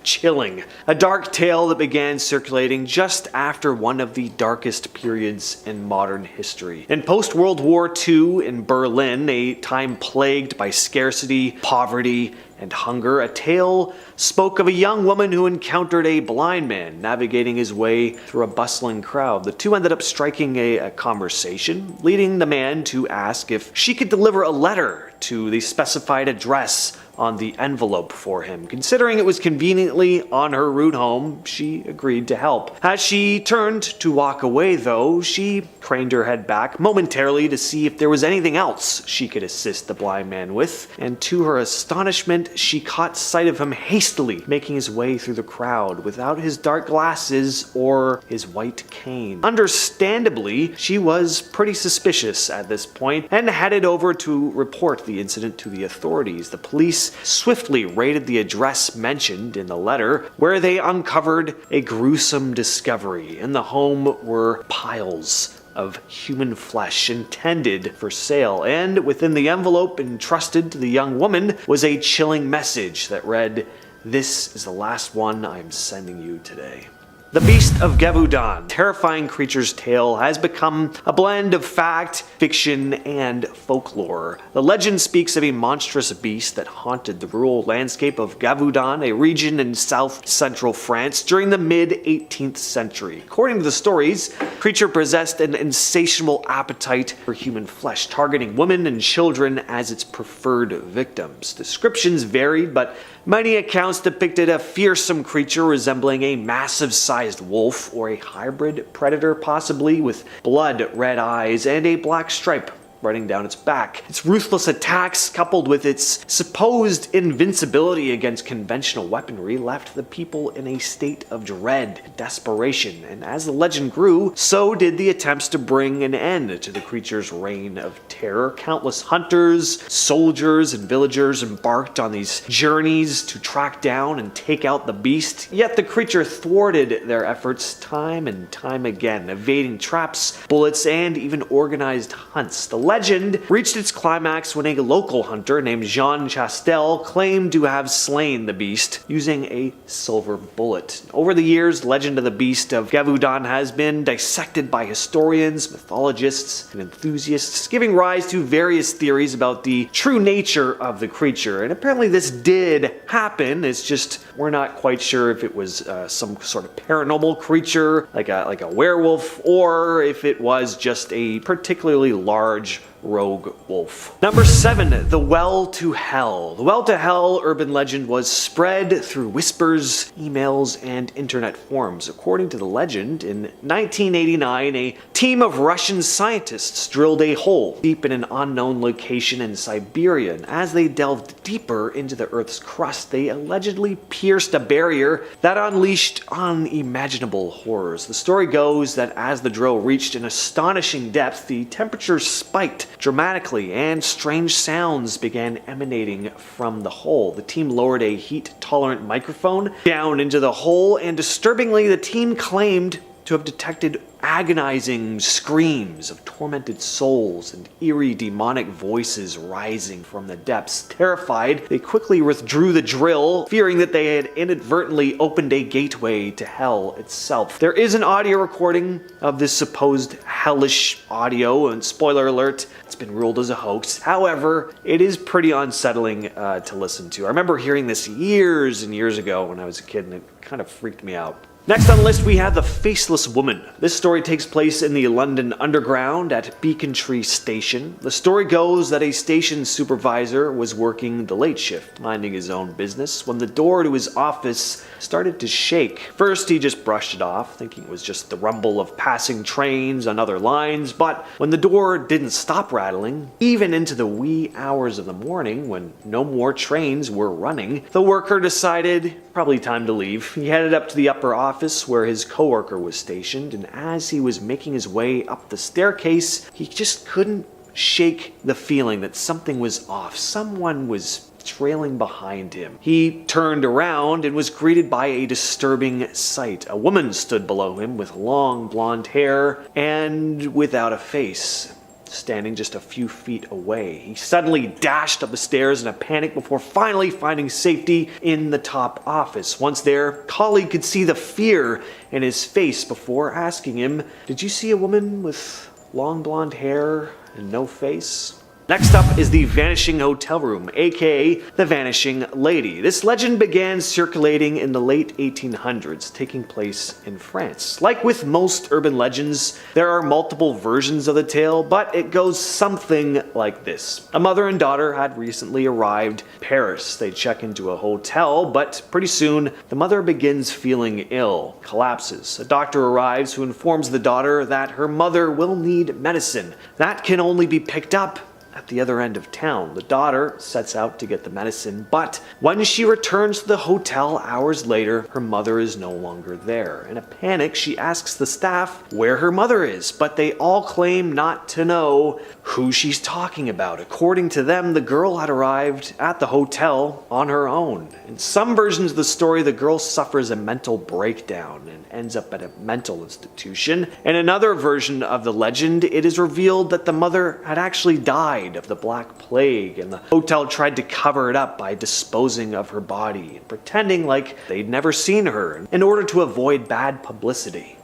chilling. A dark tale that began circulating just after one of the darkest periods in modern history. In post-World War II in Berlin, a time plagued by scarcity, poverty, and hunger, a tale spoke of a young woman who encountered a blind man navigating his way through a bustling crowd. The two ended up striking a conversation, leading the man to ask if she could deliver a letter to the specified address on the envelope for him. Considering it was conveniently on her route home, she agreed to help. As she turned to walk away, though, she craned her head back momentarily to see if there was anything else she could assist the blind man with, and to her astonishment, she caught sight of him hastily making his way through the crowd without his dark glasses or his white cane. Understandably, she was pretty suspicious at this point and headed over to report the incident to the authorities. The police swiftly raided the address mentioned in the letter, where they uncovered a gruesome discovery. In the home were piles of human flesh intended for sale, and within the envelope entrusted to the young woman was a chilling message that read, "This is the last one I am sending you today." The Beast of Galan, terrifying creature's tale, has become a blend of fact, fiction, and folklore. The legend speaks of a monstrous beast that haunted the rural landscape of Galan, a region in south-central France, during the mid-18th century. According to the stories, the creature possessed an insatiable appetite for human flesh, targeting women and children as its preferred victims. Descriptions varied, but many accounts depicted a fearsome creature resembling a massive-sized wolf or a hybrid predator, possibly with blood-red eyes and a black stripe running down its back. Its ruthless attacks, coupled with its supposed invincibility against conventional weaponry, left the people in a state of dread and desperation, and as the legend grew, so did the attempts to bring an end to the creature's reign of terror. Countless hunters, soldiers, and villagers embarked on these journeys to track down and take out the beast, yet the creature thwarted their efforts time and time again, evading traps, bullets, and even organized hunts. The legend reached its climax when a local hunter named Jean Chastel claimed to have slain the beast using a silver bullet. Over the years, legend of the Beast of Galan has been dissected by historians, mythologists, and enthusiasts, giving rise to various theories about the true nature of the creature. And apparently this did happen, it's just we're not quite sure if it was some sort of paranormal creature, like a werewolf, or if it was just a particularly large rogue wolf. Number 7, the Well to Hell. The Well to Hell urban legend was spread through whispers, emails, and internet forums. According to the legend, in 1989, a team of Russian scientists drilled a hole deep in an unknown location in Siberia, and as they delved deeper into the Earth's crust, they allegedly pierced a barrier that unleashed unimaginable horrors. The story goes that as the drill reached an astonishing depth, the temperature spiked, dramatically, and strange sounds began emanating from the hole. The team lowered a heat-tolerant microphone down into the hole, and disturbingly, the team claimed to have detected agonizing screams of tormented souls and eerie demonic voices rising from the depths. Terrified, they quickly withdrew the drill, fearing that they had inadvertently opened a gateway to hell itself. There is an audio recording of this supposed hellish audio, and spoiler alert, it's been ruled as a hoax. However, it is pretty unsettling to listen to. I remember hearing this years and years ago when I was a kid, and it kind of freaked me out. Next on the list we have The Faceless Woman. This story takes place in the London Underground at Beacon Tree Station. The story goes that a station supervisor was working the late shift, minding his own business, when the door to his office started to shake. First he just brushed it off, thinking it was just the rumble of passing trains on other lines, but when the door didn't stop rattling, even into the wee hours of the morning when no more trains were running, the worker decided probably time to leave. He headed up to the upper office where his coworker was stationed, and as he was making his way up the staircase, he just couldn't shake the feeling that something was off. Someone was trailing behind him. He turned around and was greeted by a disturbing sight. A woman stood below him with long blonde hair and without a face, standing just a few feet away. He suddenly dashed up the stairs in a panic before finally finding safety in the top office. Once there, colleague could see the fear in his face before asking him, "Did you see a woman with long blonde hair and no face?" Next up is the Vanishing Hotel room, aka the Vanishing Lady. This legend began circulating in the late 1800s, taking place in France. Like with most urban legends, there are multiple versions of the tale, but it goes something like this. A mother and daughter had recently arrived in Paris. They check into a hotel, but pretty soon the mother begins feeling ill, collapses. A doctor arrives who informs the daughter that her mother will need medicine. That can only be picked up at the other end of town. The daughter sets out to get the medicine, but when she returns to the hotel hours later, her mother is no longer there. In a panic, she asks the staff where her mother is, but they all claim not to know who she's talking about. According to them, the girl had arrived at the hotel on her own. In some versions of the story, the girl suffers a mental breakdown and ends up at a mental institution. In another version of the legend, it is revealed that the mother had actually died of the Black Plague, and the hotel tried to cover it up by disposing of her body and pretending like they'd never seen her in order to avoid bad publicity.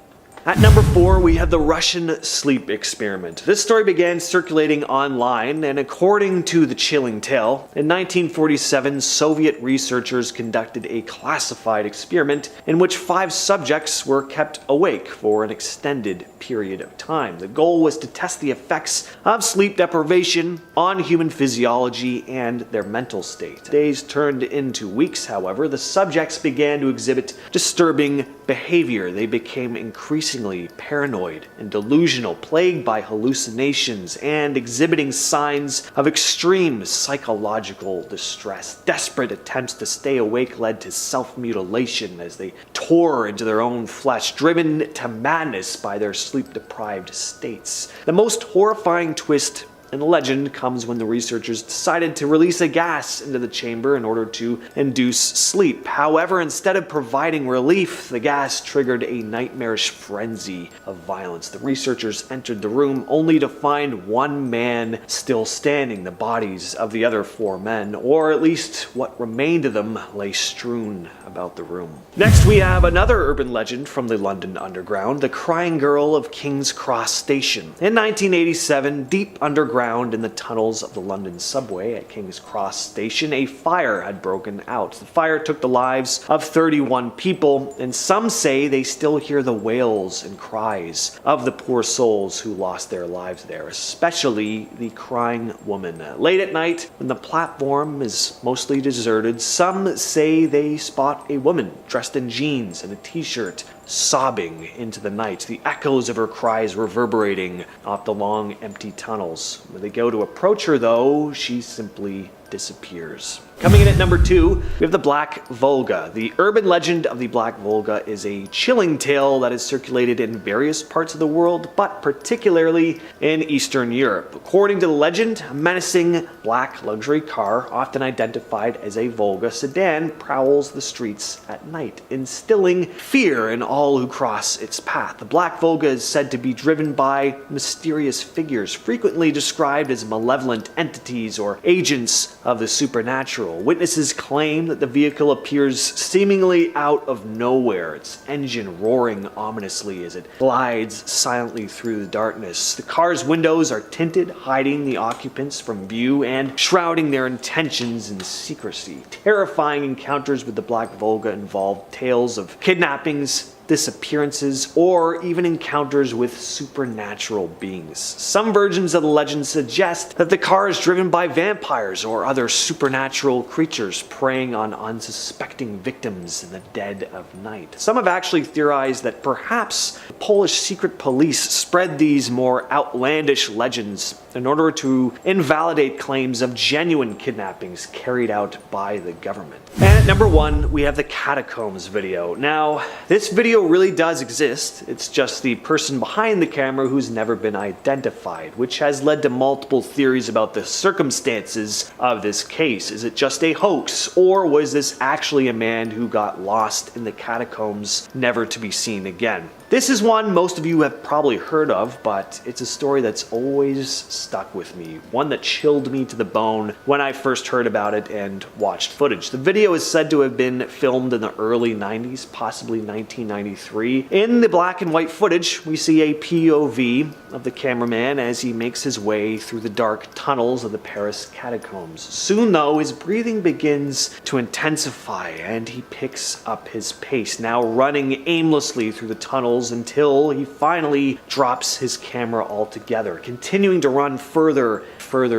At number 4, we have the Russian sleep experiment. This story began circulating online, and according to the chilling tale, in 1947, Soviet researchers conducted a classified experiment in which 5 subjects were kept awake for an extended period of time. The goal was to test the effects of sleep deprivation on human physiology and their mental state. Days turned into weeks, however. The subjects began to exhibit disturbing behavior. They became increasingly paranoid and delusional, plagued by hallucinations and exhibiting signs of extreme psychological distress. Desperate attempts to stay awake led to self-mutilation as they tore into their own flesh, driven to madness by their sleep-deprived states. The most horrifying twist and the legend comes when the researchers decided to release a gas into the chamber in order to induce sleep. However, instead of providing relief, the gas triggered a nightmarish frenzy of violence. The researchers entered the room only to find one man still standing. The bodies of the other 4 men, or at least what remained of them, lay strewn about the room. Next, we have another urban legend from the London Underground, the Crying Girl of King's Cross Station. In 1987, deep underground in the tunnels of the London subway at King's Cross Station, a fire had broken out. The fire took the lives of 31 people, and some say they still hear the wails and cries of the poor souls who lost their lives there, especially the crying woman. Late at night, when the platform is mostly deserted, some say they spot a woman dressed in jeans and a t-shirt, sobbing into the night, the echoes of her cries reverberating off the long, empty tunnels. When they go to approach her, though, she simply disappears. Coming in at number 2, we have the Black Volga. The urban legend of the Black Volga is a chilling tale that is circulated in various parts of the world, but particularly in Eastern Europe. According to the legend, a menacing black luxury car, often identified as a Volga sedan, prowls the streets at night, instilling fear in all who cross its path. The Black Volga is said to be driven by mysterious figures, frequently described as malevolent entities or agents of the supernatural. Witnesses claim that the vehicle appears seemingly out of nowhere, its engine roaring ominously as it glides silently through the darkness. The car's windows are tinted, hiding the occupants from view and shrouding their intentions in secrecy. Terrifying encounters with the Black Volga involve tales of kidnappings, disappearances, or even encounters with supernatural beings. Some versions of the legend suggest that the car is driven by vampires or other supernatural creatures preying on unsuspecting victims in the dead of night. Some have actually theorized that perhaps the Polish secret police spread these more outlandish legends in order to invalidate claims of genuine kidnappings carried out by the government. And at number 1, we have the Catacombs video. Now, this video really does exist. It's just the person behind the camera who's never been identified, which has led to multiple theories about the circumstances of this case. Is it just a hoax, or was this actually a man who got lost in the catacombs, never to be seen again? This is one most of you have probably heard of, but it's a story that's always stuck with me. One that chilled me to the bone when I first heard about it and watched footage. The video is said to have been filmed in the early 90s, possibly 1993. In the black and white footage, we see a POV of the cameraman as he makes his way through the dark tunnels of the Paris catacombs. Soon though, his breathing begins to intensify and he picks up his pace, now running aimlessly through the tunnels until he finally drops his camera altogether. Continuing to run further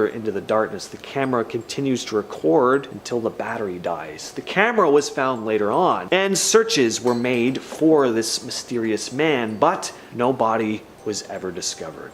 into the darkness, the camera continues to record until the battery dies. The camera was found later on, and searches were made for this mysterious man, but no body was ever discovered.